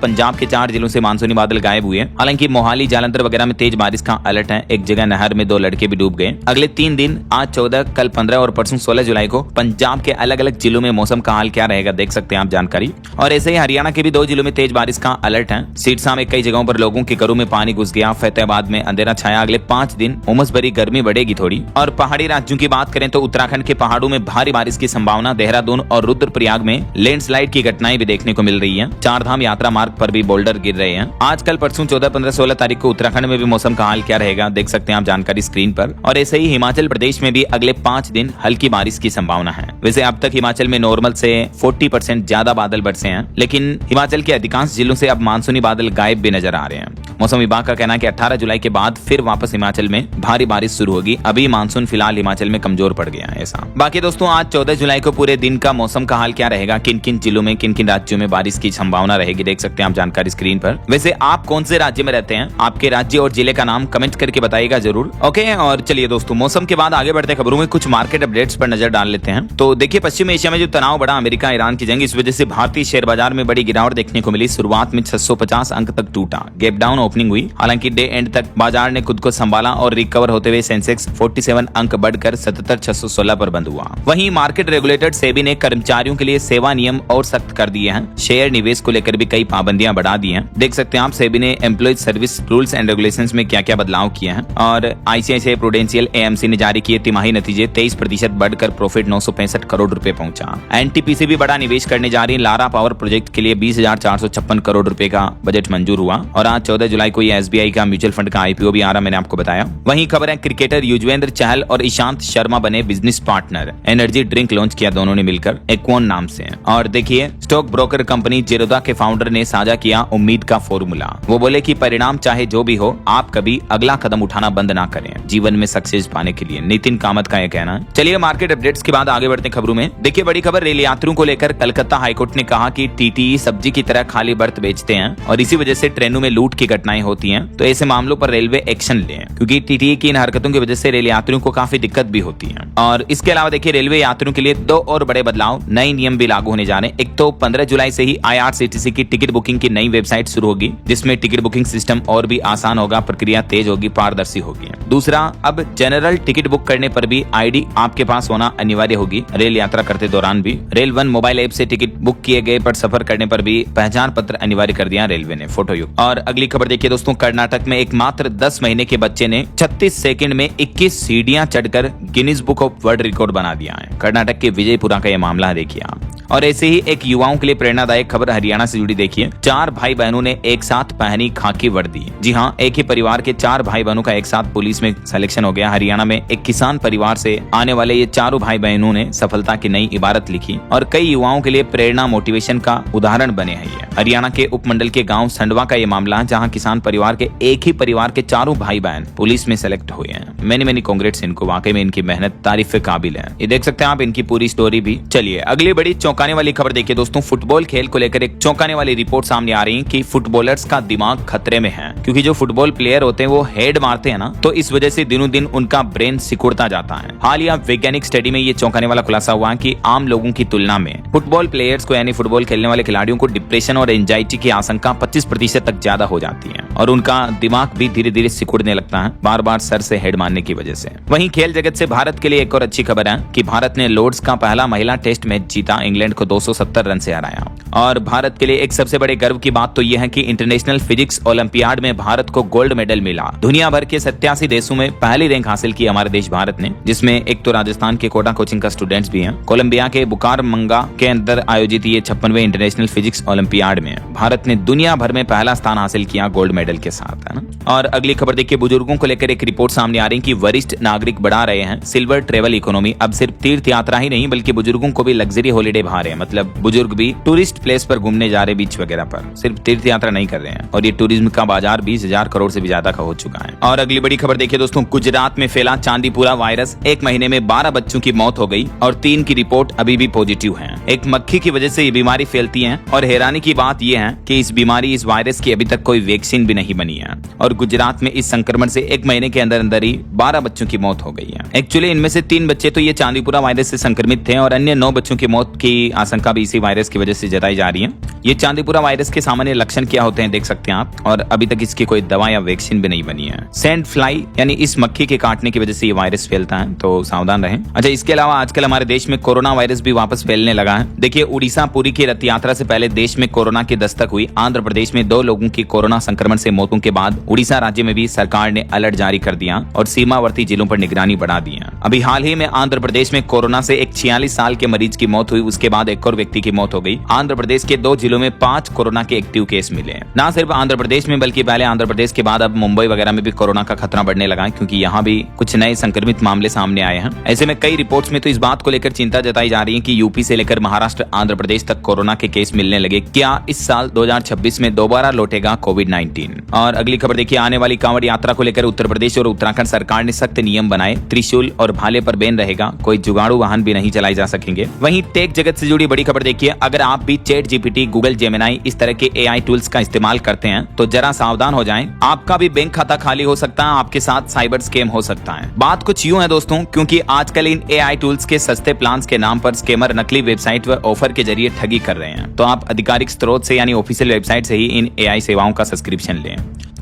पंजाब के 4 जिलों से मानसूनी बादल गायब हुए। हालांकि मोहाली, जालंधर वगैरह में तेज बारिश का अलर्ट है। एक जगह नहर में 2 लड़के भी डूब गए। अगले 3 दिन, आज 14, कल 15 और परसों 16 जुलाई को पंजाब के अलग अलग जिलों में मौसम का हाल क्या रहेगा देख सकते हैं आप जानकारी। और ऐसे ही हरियाणा के भी 2 जिलों में तेज बारिश का अलर्ट है। सिरसा में कई जगहों पर लोगों के घरों में पानी घुस गया। फतेहाबाद में अंधेरा छाया। अगले 5 दिन उमस भरी गर्मी बढ़ेगी थोड़ी। और पहाड़ी राज्यों की बात करें तो उत्तराखंड के पहाड़ों में भारी बारिश की संभावना। देहरादून और रुद्रप्रयाग में लैंडस्लाइड की घटनाएं भी देखने को मिल रही हैं। 4 धाम यात्रा मार्ग पर भी बोल्डर गिर रहे हैं। आज कल परसों 14, 15, 16 तारीख को उत्तराखंड में भी मौसम का हाल क्या रहेगा देख सकते हैं आप जानकारी स्क्रीन पर। और ऐसे ही हिमाचल प्रदेश में भी अगले 5 दिन हल्की बारिश की संभावना है। वैसे अब तक हिमाचल में नॉर्मल से 40% ज्यादा बादल बरसे हैं, लेकिन हिमाचल के अधिकांश जिलों से अब मानसूनी बादल गायब भी नजर आ रहे हैं। मौसम विभाग का कहना है कि 18 जुलाई के बाद फिर वापस हिमाचल में भारी बारिश शुरू होगी। अभी मानसून फिलहाल हिमाचल में कमजोर पड़ गया है ऐसा। बाकी दोस्तों, आज 14 जुलाई को पूरे दिन का मौसम का हाल क्या रहेगा, किन किन जिलों में, किन किन राज्यों में बारिश की संभावना रहेगी देख सकते हैं आप जानकारी स्क्रीन पर। वैसे आप कौन से राज्य में रहते हैं, आपके राज्य और जिले का नाम कमेंट करके बताइएगा जरूर। ओके, और चलिए दोस्तों, मौसम के बाद आगे बढ़ते खबरों में कुछ मार्केट अपडेट्स पर नजर डाल लेते हैं। तो देखिए, पश्चिम एशिया में जो तनाव बढ़ा, अमेरिका ईरान की जंग, इस वजह से भारतीय शेयर बाजार में बड़ी गिरावट देखने को मिली। शुरुआत में 650 अंक तक टूटा, गैप डाउन ओपनिंग हुई। हालांकि डे एंड तक बाजार ने खुद को संभाला और रिकवर होते हुए सेंसेक्स 47 अंक बढ़कर 77,616 पर बंद हुआ। वहीं मार्केट रेगुलेटर सेबी ने कर्मचारियों के लिए सेवा नियम और सख्त कर दिए हैं। शेयर निवेश को लेकर भी कई पाबंदियां बढ़ा दी हैं। देख सकते हैं आप, सेबी ने employ service rules and regulations में क्या क्या बदलाव किए हैं। और आईसीआईसीआई प्रूडेंशियल एएमसी ने जारी किए तिमाही नतीजे, 23% बढ़कर प्रॉफिट 965 करोड़ रुपए पहुंचा। एनटीपीसी भी बड़ा निवेश करने जा रही है। लारा पावर प्रोजेक्ट के लिए 20,456 करोड़ रुपए का बजट मंजूर हुआ। और आज 14 जुलाई को ये एसबीआई का म्यूचुअल फंड का आईपीओ भी आ रहा, मैंने आपको बताया। वहीं खबर है, क्रिकेटर युजवेंद्र चहल और ईशांत शर्मा बने business partner. Energy drink launch किया दोनों ने मिलकर, एक्वॉन नाम से। और देखिए, स्टॉक ब्रोकर कंपनी जेरोदा के फाउंडर ने साझा किया उम्मीद का फॉर्मूला। वो बोले कि परिणाम चाहे जो भी हो, आप कभी अगला कदम उठाना बंद ना करें जीवन में सक्सेस पाने के लिए। नितिन कामत का यह कहना है। चलिए मार्केट अपडेट्स के बाद आगे बढ़ते खबरों में। देखिए, बड़ी खबर, रेल यात्रियों को लेकर कलकत्ता हाईकोर्ट ने कहा कि टीटीई सब्जी की तरह खाली बर्थ बेचते हैं और इसी वजह से ट्रेनों में लूट की घटनाएं होती हैं। तो ऐसे मामलों पर रेलवे एक्शन ले, क्योंकि टीटीई की इन हरकतों की वजह से रेल यात्रियों को काफी दिक्कत भी होती है। और इसके अलावा देखिए, रेलवे यात्रियों के लिए 2 और बड़े बदलाव, नए नियम भी लागू होने जा रहे हैं। एक तो 15 जुलाई से ही आईआरसीटीसी की टिकट बुकिंग की नई वेबसाइट शुरू होगी, जिसमें टिकट बुकिंग सिस्टम और भी आसान होगा, प्रक्रिया तेज होगी, पारदर्शी होगी। दूसरा, अब जनरल टिकट बुक करने पर भी आईडी आपके पास होना अनिवार्य होगी। रेल यात्रा करते दौरान भी रेल वन मोबाइल ऐप से टिकट बुक किए गए पर सफर करने पर भी पहचान पत्र अनिवार्य कर दिया रेलवे ने, फोटो युक्त। और अगली खबर देखिए दोस्तों, कर्नाटक में एक मात्र 10 महीने के बच्चे ने 36 सेकंड में 21 सीढ़ियां चढ़कर Guinness book of world record बना दिया है। कर्नाटक के विजयपुरा का यह मामला देखिए आप। और ऐसे ही एक युवाओं के लिए प्रेरणादायक खबर हरियाणा से जुड़ी देखिए। 4 भाई बहनों ने एक साथ पहनी खाकी वर्दी। जी हाँ, एक ही परिवार के 4 भाई बहनों का एक साथ पुलिस में सिलेक्शन हो गया। हरियाणा में एक किसान परिवार से आने वाले ये 4 भाई बहनों ने सफलता की नई इबारत लिखी और कई युवाओं के लिए प्रेरणा, मोटिवेशन का उदाहरण बने हैं। हरियाणा के उपमंडल के गाँव संडवा का ये मामला, जहाँ किसान परिवार के एक ही परिवार के 4 भाई बहन पुलिस में सेलेक्ट हुए हैं। मैनी कांग्रेट्स इनको, वाकई में इनकी मेहनत तारीफ के काबिल है। ये देख सकते हैं आप इनकी पूरी स्टोरी भी। चलिए अगली बड़ी चौंकाने वाली खबर देखिए दोस्तों। फुटबॉल खेल को लेकर एक चौंकाने वाली रिपोर्ट सामने आ रही है कि फुटबॉलर्स का दिमाग खतरे में है, क्योंकि जो फुटबॉल प्लेयर होते हैं वो हेड मारते हैं ना, तो इस वजह से दिनों दिन उनका ब्रेन सिकुड़ता जाता है। हालिया वैज्ञानिक स्टडी में ये चौंकाने वाला खुलासा हुआ कि आम लोगों की तुलना में फुटबॉल प्लेयर्स को, यानी फुटबॉल खेलने वाले खिलाड़ियों को डिप्रेशन और एंजाइटी की आशंका 25% तक ज्यादा हो जाती है। और उनका दिमाग भी धीरे धीरे सिकुड़ने लगता है, बार बार सर से हेड मारने की वजह से। वहीं खेल जगत से भारत के लिए एक और अच्छी खबर है कि भारत ने लॉर्ड्स का पहला महिला टेस्ट मैच जीता, इंग्लैंड को 270 रन से हराया। और भारत के लिए एक सबसे बड़े गर्व की बात तो यह है कि इंटरनेशनल फिजिक्स ओलंपियाड में भारत को गोल्ड मेडल मिला। दुनिया भर के 87 देशों में पहली रैंक हासिल की हमारे देश भारत ने, जिसमें एक तो राजस्थान के कोटा कोचिंग का स्टूडेंट्स भी हैं। कोलंबिया के बुकारमंगा के अंदर आयोजित ये 56वें इंटरनेशनल फिजिक्स ओलंपियाड में भारत ने दुनिया भर में पहला स्थान हासिल किया गोल्ड मेडल के साथ, है ना। और अगली खबर देखिए, बुजुर्गों को लेकर एक रिपोर्ट सामने आ रही है कि वरिष्ठ नागरिक बढ़ा रहे हैं सिल्वर ट्रेवल इकोनॉमी। अब सिर्फ तीर्थ यात्रा ही नहीं बल्कि बुजुर्गों को भी लग्जरी हॉलिडे भा रहे हैं, मतलब बुजुर्ग भी टूरिस्ट प्लेस पर घूमने जा रहे, बीच वगैरह पर, सिर्फ तीर्थ यात्रा नहीं कर रहे हैं। और ये टूरिज्म का बाजार 20,000 करोड़ से भी ज्यादा का हो चुका है। और अगली बड़ी खबर देखिए दोस्तों, गुजरात में फैला चांदीपुरा वायरस। एक महीने में 12 बच्चों की मौत हो गई और 3 की रिपोर्ट अभी भी पॉजिटिव है। एक मक्खी की वजह से ये बीमारी फैलती है और हैरानी की बात यह है कि इस वायरस की अभी तक कोई वैक्सीन भी नहीं बनी है। और गुजरात में इस संक्रमण से एक महीने के अंदर अंदर ही 12 बच्चों की मौत हो गई है। एक्चुअली इनमें से 3 बच्चे तो ये चांदीपुरा वायरस से संक्रमित थे और अन्य 9 बच्चों की मौत की आशंका भी इसी वायरस की वजह से जताई जा रही है। ये चांदीपुरा वायरस के सामान्य लक्षण क्या होते हैं देख सकते हैं आप, और अभी तक इसकी कोई दवा या वैक्सीन भी नहीं बनी है। सैंड फ्लाई यानी इस मक्खी के काटने की वजह से ये वायरस फैलता है, तो सावधान रहें। अच्छा, इसके अलावा आजकल हमारे देश में कोरोना वायरस भी वापस फैलने लगा है। देखिए, उड़ीसा पुरी की रथ यात्रा से पहले देश में कोरोना की दस्तक हुई। आंध्र प्रदेश में 2 लोगों की कोरोना संक्रमण से मौतों के बाद उड़ीसा राज्य में भी सरकार ने अलर्ट जारी कर दिया और सीमावर्ती जिलों पर निगरानी बढ़ा दी है। अभी हाल ही में आंध्र प्रदेश में कोरोना से एक 46 साल के मरीज की मौत हुई, उसके बाद एक और व्यक्ति की मौत हो गई। आंध्र प्रदेश के 2 जिलों में 5 कोरोना के एक्टिव केस मिले। ना सिर्फ आंध्र प्रदेश में बल्कि पहले आंध्र प्रदेश के बाद अब मुंबई वगैरह में भी कोरोना का खतरा बढ़ने लगा है, क्योंकि यहाँ भी कुछ नए संक्रमित मामले सामने आए हैं। ऐसे में कई रिपोर्ट्स में तो इस बात को लेकर चिंता जताई जा रही है कि यूपी से लेकर महाराष्ट्र, आंध्र प्रदेश तक कोरोना के केस मिलने लगे। क्या इस साल 2026 में दोबारा लौटेगा कोविड-19? और अगली खबर देखिए, आने वाली कांवड़ यात्रा को लेकर उत्तर प्रदेश और उत्तराखंड सरकार ने सख्त नियम बनाए। त्रिशूल और भाले पर बैन रहेगा, कोई जुगाड़ू वाहन भी नहीं चलाए जा सकेंगे। वहीं टेक जगत से जुड़ी बड़ी खबर देखिए, अगर आप भी चैट जीपीटी, गूगल जेमिनाई इस तरह के एआई टूल्स का इस्तेमाल करते हैं तो जरा सावधान हो जाएं। आपका भी बैंक खाता खाली हो सकता है, आपके साथ साइबर स्कैम हो सकता है। बात कुछ यूं है दोस्तों, क्योंकि आजकल इन एआई टूल्स के सस्ते प्लान्स के नाम पर स्कैमर नकली वेबसाइट व ऑफर के जरिए ठगी कर रहे हैं। तो आप आधिकारिक स्रोत से यानी ऑफिशियल वेबसाइट से ही इन एआई सेवाओं का सब्सक्रिप्शन लें।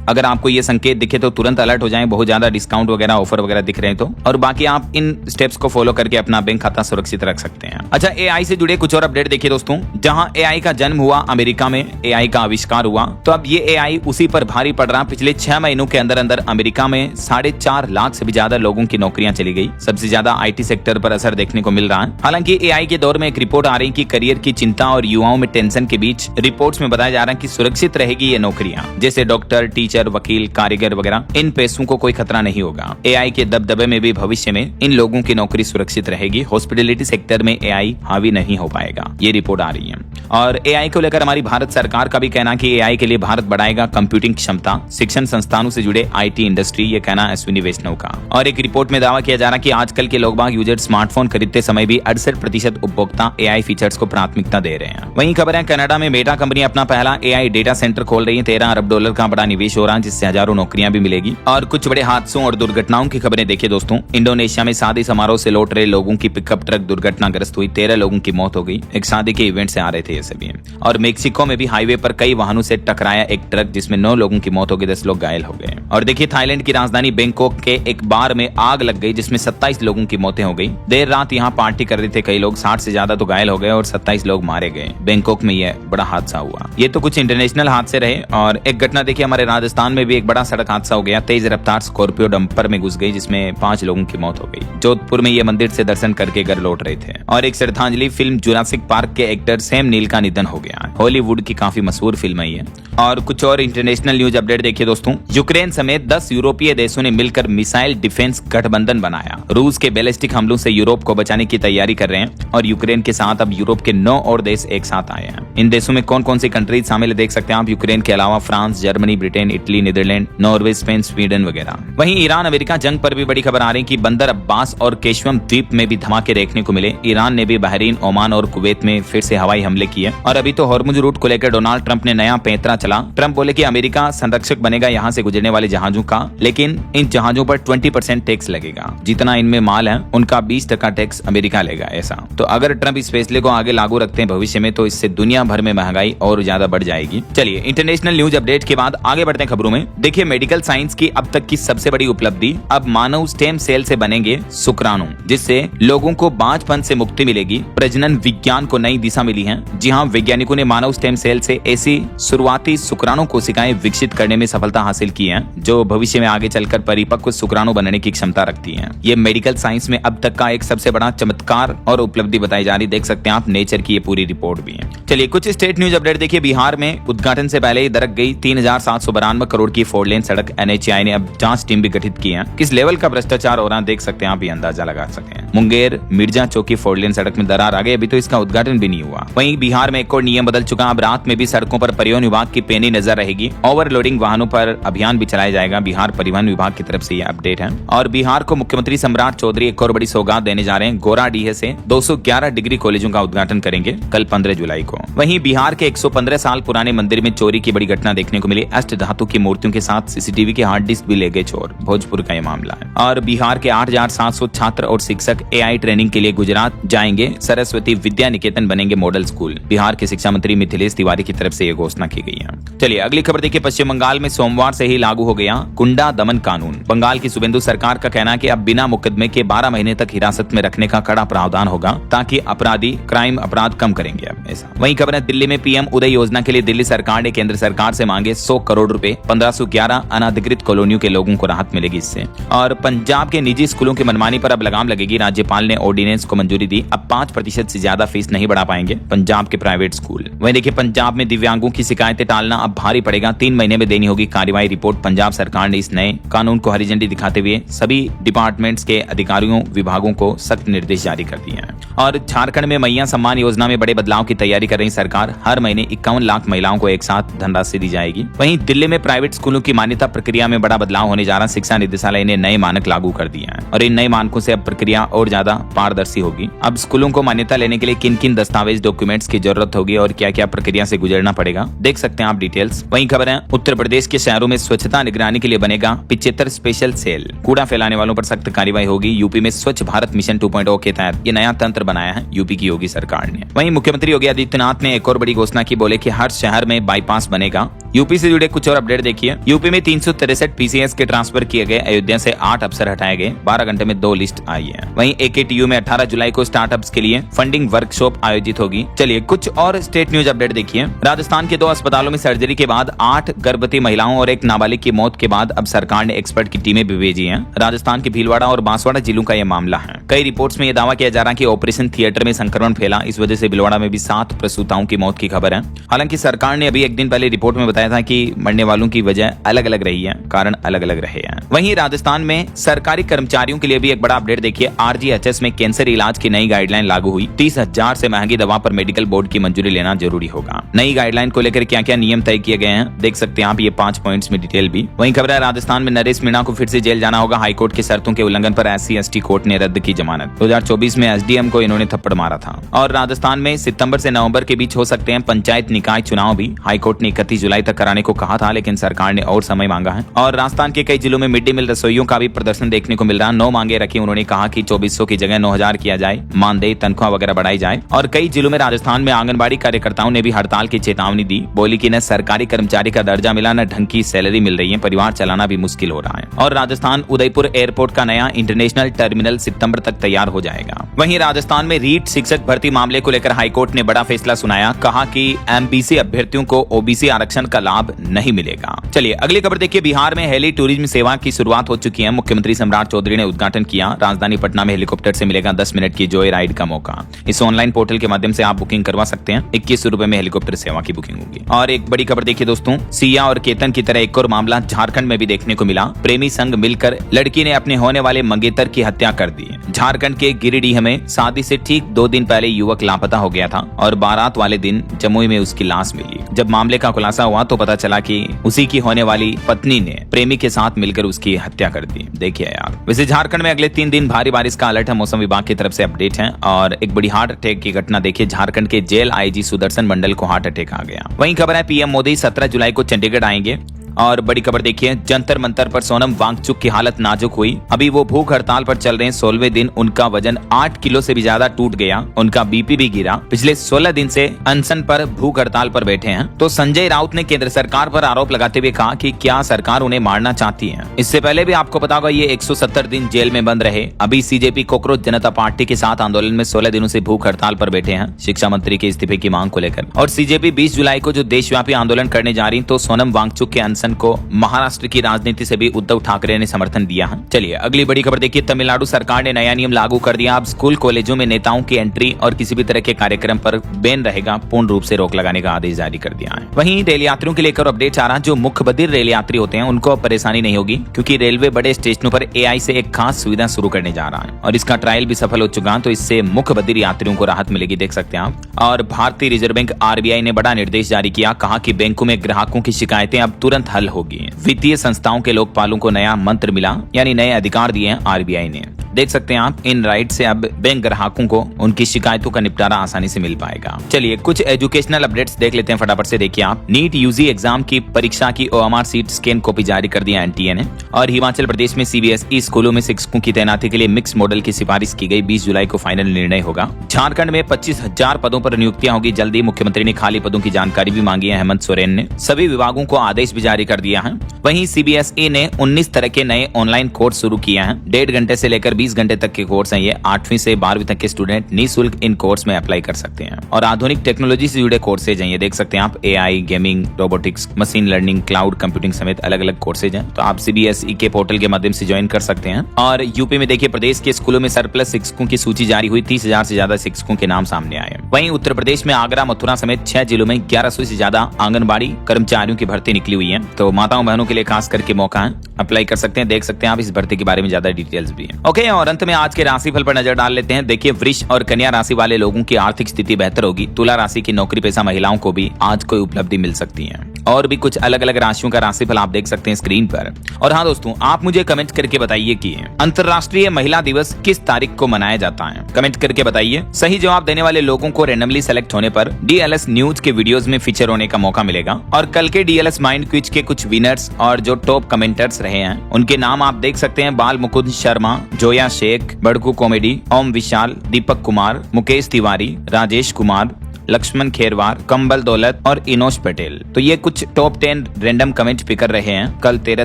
अगर आपको ये संकेत दिखे तो तुरंत अलर्ट हो जाएं, बहुत ज्यादा डिस्काउंट वगैरह ऑफर वगैरह दिख रहे हैं तो। और बाकी आप इन स्टेप्स को फॉलो करके अपना बैंक खाता सुरक्षित रख सकते हैं। अच्छा, एआई से जुड़े कुछ और अपडेट देखिए दोस्तों, जहां एआई का जन्म हुआ अमेरिका में, एआई का आविष्कार हुआ, तो अब ये एआई उसी पर भारी पड़ रहा। पिछले 6 महीनों के अंदर अंदर अमेरिका में 4.5 लाख से भी ज्यादा लोगों की नौकरियां चली गई। सबसे ज्यादा आईटी सेक्टर पर असर देखने को मिल रहा है। हालांकि एआई के दौर में एक रिपोर्ट आ रही कि करियर की चिंता और युवाओं में टेंशन के बीच रिपोर्ट्स में बताया जा रहा है कि सुरक्षित रहेगी ये नौकरियां, जैसे डॉक्टर, टीचर, वकील, वगैरह। इन पेशों को कोई खतरा नहीं होगा। एआई के दबदबे में भी भविष्य में इन लोगों की नौकरी सुरक्षित रहेगी। हॉस्पिटैलिटी सेक्टर में एआई हावी नहीं हो पाएगा, ये रिपोर्ट आ रही है। और एआई को लेकर हमारी भारत सरकार का भी कहना कि एआई के लिए भारत बढ़ाएगा कंप्यूटिंग क्षमता, शिक्षण संस्थानों से जुड़े आईटी इंडस्ट्री, ये कहना अश्विनी वैष्णव का। और एक रिपोर्ट में दावा किया जा रहा कि आजकल के लोग बाग यूजर स्मार्टफोन खरीदते समय भी 68% उपभोक्ता एआई फीचर्स को प्राथमिकता दे रहे हैं। वहीं खबर है, कनाडा में मेटा कंपनी अपना पहला एआई डेटा सेंटर खोल रही है। $13 अरब का बड़ा निवेश हो रहा है, जिससे हजारों नौकरियां भी मिलेगी। और कुछ बड़े हादसों और दुर्घटनाओं की खबरें देखिए दोस्तों, इंडोनेशिया में शादी समारोह से लौट रहे लोगों की पिकअप ट्रक दुर्घटनाग्रस्त हुई, 13 लोगों की मौत हो गई। एक शादी के इवेंट से आ रहे थे ये सभी। और मेक्सिको में भी हाईवे पर कई वाहनों से टकराया एक ट्रक, जिसमें 9 लोगों की मौत हो गई, 10 लोग घायल हो गए। और देखिए, थाईलैंड की राजधानी बैंकॉक के एक बार में आग लग गई, जिसमें 27 लोगों की मौतें हो गई। देर रात यहाँ पार्टी कर रहे थे कई लोग, 60 से ज्यादा तो घायल हो गए और 27 लोग मारे गए। बैंकॉक में यह बड़ा हादसा हुआ। ये तो कुछ इंटरनेशनल हादसे रहे। और एक घटना देखिए, हमारे राजस्थान में भी एक बड़ा सड़क हादसा हो गया। तेज रफ्तार स्कॉर्पियो डंपर में घुस गई, जिसमें 5 लोगों की मौत हो गई। जोधपुर में ये मंदिर से दर्शन करके घर लौट रहे थे। और एक श्रद्धांजलि फिल्म जुरासिक पार्क के एक्टर सैम नील का निधन हो गया। हॉलीवुड की काफी मशहूर फिल्म है ये। और कुछ और इंटरनेशनल न्यूज अपडेट देखिए दोस्तों, यूक्रेन समेत 10 यूरोपीय देशों ने मिलकर मिसाइल डिफेंस गठबंधन बनाया। रूस के बैलिस्टिक हमलों से यूरोप को बचाने की तैयारी कर रहे हैं और यूक्रेन के साथ अब यूरोप के 9 और देश एक साथ आए हैं। इन देशों में कौन कौन सी कंट्रीज शामिल है देख सकते हैं आप। यूक्रेन के अलावा France, Germany, Britain, Italy, Netherlands, Norway, Spain, Sweden वगैरह। वहीं ईरान अमेरिका जंग पर भी बड़ी खबर आ रही कि बंदर अब्बास और केशवम द्वीप में भी धमाके देखने को मिले। ईरान ने भी बहरीन, ओमान और कुवैत में फिर से हवाई हमले किए। और अभी तो हॉर्मुज रूट को लेकर डोनाल्ड ट्रंप ने नया पैंतरा चला। ट्रंप बोले कि अमेरिका संरक्षक बनेगा यहाँ से गुजरने वाले जहाजों का, लेकिन इन जहाजों पर 20% टैक्स लगेगा। जितना इनमें माल है उनका 20% टैक्स अमेरिका लेगा। ऐसा तो अगर ट्रंप इस फैसले को आगे लागू रखते हैं भविष्य में, तो इससे दुनिया भर में महंगाई और ज्यादा बढ़ जाएगी। चलिए, इंटरनेशनल न्यूज अपडेट के बाद आगे बढ़ते हैं खबरों में देखिए, मेडिकल साइंस की अब तक की सबसे बड़ी उपलब्धि, अब मानव स्टेम सेल से बनेंगे शुक्राणु, जिससे लोगों को बांझपन से मुक्ति मिलेगी। प्रजनन विज्ञान को नई दिशा मिली है। जी हाँ, वैज्ञानिकों ने मानव स्टेम सेल से ऐसी शुरुआती शुक्राणु कोशिकाएं विकसित करने में सफलता हासिल की है, जो भविष्य में आगे चलकर परिपक्व शुक्राणु बनने की क्षमता रखती है। ये मेडिकल साइंस में अब तक का एक सबसे बड़ा चमत्कार और उपलब्धि बताई जा रही। देख सकते हैं आप, नेचर की ये पूरी रिपोर्ट भी है। चलिए कुछ स्टेट न्यूज अपडेट देखिए। बिहार में उद्घाटन से पहले ही दरक गई 3792 करोड़ की 4 लेन सड़क। NHAI ने अब जांच टीम भी गठित की है। किस लेवल का भ्रष्टाचार हो रहा है देख सकते हैं आप, ये अंदाजा लगा सकते हैं। मुंगेर मिर्जा चौकी 4 लेन सड़क में दरार आ गई, अभी तो इसका उद्घाटन भी नहीं हुआ। वहीं बिहार में एक और नियम बदल चुका, अब रात में भी सड़कों पर परिवहन विभाग की पैनी नजर रहेगी। ओवरलोडिंग वाहनों पर अभियान भी चलाया जाएगा। बिहार परिवहन विभाग की तरफ से ये अपडेट है। और बिहार को मुख्यमंत्री सम्राट चौधरी एक और बड़ी सौगात देने जा रहे हैं। गोराडीह से 211 डिग्री कॉलेजों का उद्घाटन करेंगे कल 15 जुलाई को। वहीं बिहार के 115 साल पुराने मंदिर में चोरी की बड़ी घटना देखने को मिली। अष्ट धातु की मूर्तियों के साथ CCTV के हार्ड डिस्क भी ले गए चोर। भोजपुर का ये मामला है। और बिहार के 8700 छात्र और शिक्षक AI ट्रेनिंग के लिए गुजरात जाएंगे। सरस्वती विद्या निकेतन बनेंगे मॉडल स्कूल। बिहार के शिक्षा मंत्री मिथिलेश तिवारी की तरफ से ये घोषणा की गई है। चलिए अगली खबर देखिए। पश्चिम बंगाल में सोमवार से ही लागू हो गया गुंडा दमन कानून। बंगाल की शुभेंदु सरकार का कहना है कि अब बिना मुकदमे के 12 महीने तक हिरासत में रखने का कड़ा प्रावधान होगा, ताकि अपराधी क्राइम अपराध कम करेंगे। अब ऐसा वहीं खबर है, दिल्ली में PM उदय योजना के लिए दिल्ली सरकार ने केंद्र सरकार से मांगे 100 करोड़ रुपए। 1511 अनाधिकृत कॉलोनियों के लोगों को राहत मिलेगी इससे। और पंजाब के निजी स्कूलों की मनमानी पर अब लगाम लगेगी। राज्यपाल ने ऑर्डिनेंस को मंजूरी दी। अब 5% से ज्यादा फीस नहीं बढ़ा पाएंगे पंजाब के प्राइवेट स्कूल। वहीं देखिए, पंजाब में दिव्यांगों की शिकायतें टालना अब भारी पड़ेगा। 3 महीने में देनी होगी कार्रवाई रिपोर्ट। पंजाब सरकार ने इस नए कानून को हरी झंडी दिखाते हुए सभी डिपार्टमेंट्स के अधिकारियों विभागों को सख्त निर्देश जारी कर दिए हैं। और झारखंड में मैया सम्मान योजना में बड़े बदलाव की तैयारी कर रही सरकार। हर महीने 51 लाख महिलाओं को एक साथ धनराशि दी जाएगी। वहीं दिल्ली में प्राइवेट स्कूलों की मान्यता प्रक्रिया में बड़ा बदलाव होने जा रहा है। शिक्षा निदेशालय ने नए मानक लागू कर दिए हैं और इन नए मानकों से अब प्रक्रिया और ज्यादा पारदर्शी होगी। अब स्कूलों को मान्यता लेने के लिए किन किन दस्तावेज डॉक्यूमेंट्स की जरूरत होगी और क्या क्या प्रक्रिया से गुजरना पड़ेगा, देख सकते हैं आप डिटेल्स। वहीं खबर है, उत्तर प्रदेश के शहरों में स्वच्छता निगरानी के लिए बनेगा 75 स्पेशल सेल। कूड़ा फैलाने वालों पर सख्त कार्रवाई होगी। यूपी में स्वच्छ भारत मिशन 2.0 के तहत ये नया तंत्र बनाया है यूपी की योगी सरकार ने। वहीं मुख्यमंत्री योगी आदित्यनाथ ने एक और बड़ी घोषणा की, बोले कि हर शहर में बाईपास बनेगा। यूपी से जुड़े कुछ और अपडेट देखिए। यूपी में 363 PCS के ट्रांसफर किए गए। अयोध्या से 8 अफसर हटाए गए। 12 घंटे में 2 लिस्ट आई है। वहीं AKTU में 18 जुलाई को स्टार्टअप्स के लिए फंडिंग वर्कशॉप आयोजित होगी। चलिए कुछ और स्टेट न्यूज अपडेट देखिए। राजस्थान के 2 अस्पतालों में सर्जरी के बाद 8 गर्भवती महिलाओं और एक नाबालिग की मौत के बाद अब सरकार ने एक्सपर्ट की टीमें भी भेजी हैं। राजस्थान के भीलवाड़ा और बांसवाड़ा जिलों का यह मामला है। कई रिपोर्ट्स में यह दावा किया जा रहा है कि ऑपरेशन थिएटर में संक्रमण फैला, इस वजह से भीलवाड़ा में भी 7 प्रसूताओं की मौत की खबर है। हालांकि सरकार ने अभी एक दिन पहले रिपोर्ट में बताया था कि मरने वालों की वजह अलग अलग रही है, कारण अलग अलग रहे हैं। वहीं राजस्थान में सरकारी कर्मचारियों के लिए भी एक बड़ा अपडेट देखिए। RGHS में कैंसर इलाज की नई गाइडलाइन लागू हुई। 30,000 से महंगी दवा पर मेडिकल बोर्ड की मंजूरी लेना जरूरी होगा। नई गाइडलाइन को लेकर क्या क्या नियम तय किए गए हैं, देख सकते हैं आप ये 5 पॉइंट्स में डिटेल भी। वहीं खबर है, राजस्थान में नरेश मीणा को फिर से जेल जाना होगा। हाईकोर्ट की शर्तों के उल्लंघन पर SC/ST कोर्ट ने रद्द की जमानत। 2024 में SDM को इन्होंने थप्पड़ मारा था। और राजस्थान में सितंबर से नवंबर के बीच हो सकते हैं पंचायत निकाय चुनाव भी। हाईकोर्ट ने 31 जुलाई तक कराने को कहा था, लेकिन सरकार ने और समय मांगा है। और राजस्थान के कई जिलों में मिड डे मील रसोइयों का भी प्रदर्शन देखने को मिल रहा है। 9 मांगे रखी। उन्होंने कहा कि 2400 की जगह 9000 किया जाए, मानदेय तनख्वाह वगैरह बढ़ाई जाए। और कई जिलों में राजस्थान में आंगनबाड़ी कार्यकर्ताओं ने भी हड़ताल की चेतावनी दी। बोली कि न सरकारी कर्मचारी का दर्जा मिला, न ढंग की सैलरी मिल रही है, परिवार चलाना भी मुश्किल हो रहा है। और राजस्थान उदयपुर एयरपोर्ट का नया इंटरनेशनल टर्मिनल सितंबर तक तैयार हो जाएगा। वहीं राजस्थान में रीट शिक्षक भर्ती मामले को लेकर हाईकोर्ट ने बड़ा फैसला सुनाया। कहा कि MBC अभ्यर्थियों को OBC आरक्षण का लाभ नहीं मिलेगा। चलिए अगली खबर देखिए। बिहार में हेली टूरिज्म सेवा की शुरुआत हो चुकी है। मुख्यमंत्री सम्राट चौधरी ने उद्घाटन किया। राजधानी पटना में हेलीकॉप्टर से मिलेगा 10 मिनट की जॉय राइड का मौका। इस ऑनलाइन पोर्टल के माध्यम से आप बुकिंग करवा सकते हैं। 21 रुपए में हेलीकॉप्टर सेवा की बुकिंग होगी। और एक बड़ी खबर देखिए दोस्तों, सिया और केतन की तरह एक और मामला झारखंड में भी देखने को मिला। प्रेमी संग मिलकर लड़की ने अपने होने वाले मंगेतर की हत्या कर दी। झारखंड के गिरिडीह में शादी से ठीक 2 दिन पहले युवक लापता हो गया था और बारात वाले दिन जमुई में उसकी लाश मिली। जब मामले का खुलासा हुआ तो पता चला कि उसी की होने वाली पत्नी ने प्रेमी के साथ मिलकर उसकी हत्या कर दी। देखिए यार। वैसे झारखंड में अगले 3 दिन भारी बारिश का अलर्ट है, मौसम विभाग की तरफ से अपडेट है। और एक बड़ी हार्ट अटैक की घटना देखिए। झारखंड के जेल IG सुदर्शन मंडल को हार्ट अटैक आ गया। वहीं खबर है, PM मोदी 17 जुलाई को चंडीगढ़ आएंगे और बड़ी खबर देखिए, जंतर मंतर पर सोनम वांगचुक की हालत नाजुक हुई। अभी वो भूख हड़ताल पर चल रहे हैं। 16वें दिन उनका वजन 8 किलो से भी ज्यादा टूट गया, उनका बीपी भी गिरा। पिछले 16 दिन से अनशन पर भूख हड़ताल पर बैठे हैं। तो संजय राउत ने केंद्र सरकार पर आरोप लगाते हुए कहा कि क्या सरकार उन्हें मारना चाहती है। इससे पहले भी आपको पता होगा ये 170 दिन जेल में बंद रहे। अभी सीजेपी कोकरोच जनता पार्टी के साथ आंदोलन में 16 दिनों से भूख हड़ताल पर बैठे हैं शिक्षा मंत्री के इस्तीफे की मांग को लेकर। और सीजेपी 20 जुलाई को जो देशव्यापी आंदोलन करने जा रही, तो सोनम वांगचुक के अनशन को महाराष्ट्र की राजनीति से भी उद्धव ठाकरे ने समर्थन दिया है। चलिए अगली बड़ी खबर देखिए, तमिलनाडु सरकार ने नया नियम लागू कर दिया। अब स्कूल कॉलेजों में नेताओं की एंट्री और किसी भी तरह के कार्यक्रम पर बैन रहेगा, पूर्ण रूप से रोक लगाने का आदेश जारी कर दिया है। वहीं रेल यात्रियों के लेकर अपडेट आ रहा है। जो मुख्य बधिर रेल यात्री होते हैं उनको अब परेशानी नहीं होगी, क्योंकि रेलवे बड़े स्टेशनों पर एआई से एक खास सुविधा शुरू करने जा रहा है और इसका ट्रायल भी सफल हो चुका है। तो इससे मुख्य बधिर यात्रियों को राहत मिलेगी, देख सकते हैं आप। और भारतीय रिजर्व बैंक आरबीआई ने बड़ा निर्देश जारी किया, कहा कि बैंकों में ग्राहकों की शिकायतें अब तुरंत हल होगी। वित्तीय संस्थाओं के लोकपालों को नया मंत्र मिला, यानी नए अधिकार दिए हैं आरबीआई ने। देख सकते हैं आप, इन राइट से अब बैंक ग्राहकों को उनकी शिकायतों का निपटारा आसानी से मिल पाएगा। चलिए कुछ एजुकेशनल अपडेट्स देख लेते हैं फटाफट से। देखिए आप, नीट यूजी एग्जाम की परीक्षा की ओएमआर सीट स्कैन कॉपी जारी कर दिया एनटीए ने। और हिमाचल प्रदेश में सीबीएसई स्कूलों में शिक्षकों की तैनाती के लिए मिक्स मॉडल की सिफारिश की गई। 20 जुलाई को फाइनल निर्णय होगा। झारखंड में 25,000 पदों पर नियुक्तियां होगी जल्दी। मुख्यमंत्री ने खाली पदों की जानकारी भी मांगी है हेमंत सोरेन ने। सभी विभागों को आदेश भी जारी कर दिया है। वहीं सीबीएसई ने 19 तरह के नए ऑनलाइन कोर्स शुरू किए हैं। 1.5 घंटे से लेकर 20 घंटे तक के कोर्स हैं ये। 8वीं से 12वीं तक के स्टूडेंट निःशुल्क इन कोर्स में अप्लाई कर सकते हैं। और आधुनिक टेक्नोलॉजी से जुड़े कोर्सेज हैं ये, देख सकते हैं आप। AI, gaming, robotics, machine learning, cloud computing समेत अलग अलग कोर्सेज हैं। तो आप सीबीएसई के पोर्टल के माध्यम से ज्वाइन कर सकते हैं। और यूपी में देखिए, प्रदेश के स्कूलों में सरप्लस शिक्षकों की सूची जारी हुई। 30,000 से ज्यादा शिक्षकों के नाम सामने आए। वहीं उत्तर प्रदेश में आगरा, मथुरा समेत 6 जिलों में 1100 से ज्यादा आंगनबाड़ी कर्मचारियों की भर्ती निकली हुई है। तो माताओं बहनों के लिए खास करके मौका है, अप्लाई कर सकते हैं। देख सकते हैं आप, इस भर्ती के बारे में ज्यादा डिटेल्स भी है। ओके, और अंत में आज के राशिफल पर नजर डाल लेते हैं। देखिए, वृष और कन्या राशि वाले लोगों की आर्थिक स्थिति बेहतर होगी। तुला राशि की नौकरी पेशा महिलाओं को भी आज कोई उपलब्धि मिल सकती है। और भी कुछ अलग अलग राशियों का राशिफल आप देख सकते हैं स्क्रीन पर। और हाँ दोस्तों, आप मुझे कमेंट करके बताइए कि अंतर्राष्ट्रीय महिला दिवस किस तारीख को मनाया जाता है। कमेंट करके बताइए। सही जवाब देने वाले लोगों को रैंडमली सेलेक्ट होने पर डीएलएस न्यूज के वीडियोस में फीचर होने का मौका मिलेगा। और कल के डीएलएस माइंड क्विज के कुछ विनर्स और जो टॉप कमेंटर्स रहे हैं उनके नाम आप देख सकते हैं। बाल मुकुंद शर्मा, जोया शेख, बड़कू कॉमेडी, ओम विशाल, दीपक कुमार, मुकेश तिवारी, राजेश कुमार, लक्ष्मण खेरवार, कंबल दौलत और इनोश पटेल। तो ये कुछ टॉप 10 रैंडम कमेंट पिक कर रहे हैं कल 13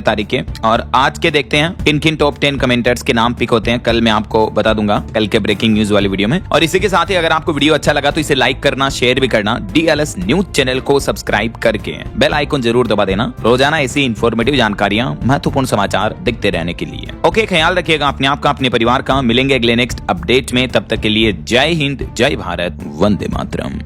तारीख के। और आज के देखते हैं किन किन टॉप 10 कमेंटर्स के नाम पिक होते हैं। कल मैं आपको बता दूंगा कल के ब्रेकिंग न्यूज वाली वीडियो में। और इसी के साथ ही अगर आपको वीडियो अच्छा लगा तो इसे लाइक करना, शेयर भी करना। डीएलएस न्यूज चैनल को सब्सक्राइब करके बेल आइकन जरूर दबा देना, रोजाना ऐसी इन्फॉर्मेटिव जानकारियां, महत्वपूर्ण समाचार दिखते रहने के लिए। ओके, ख्याल रखिएगा अपने आप का, अपने परिवार का। मिलेंगे अगले नेक्स्ट अपडेट में, तब तक के लिए जय हिंद, जय भारत, वंदे मातरम।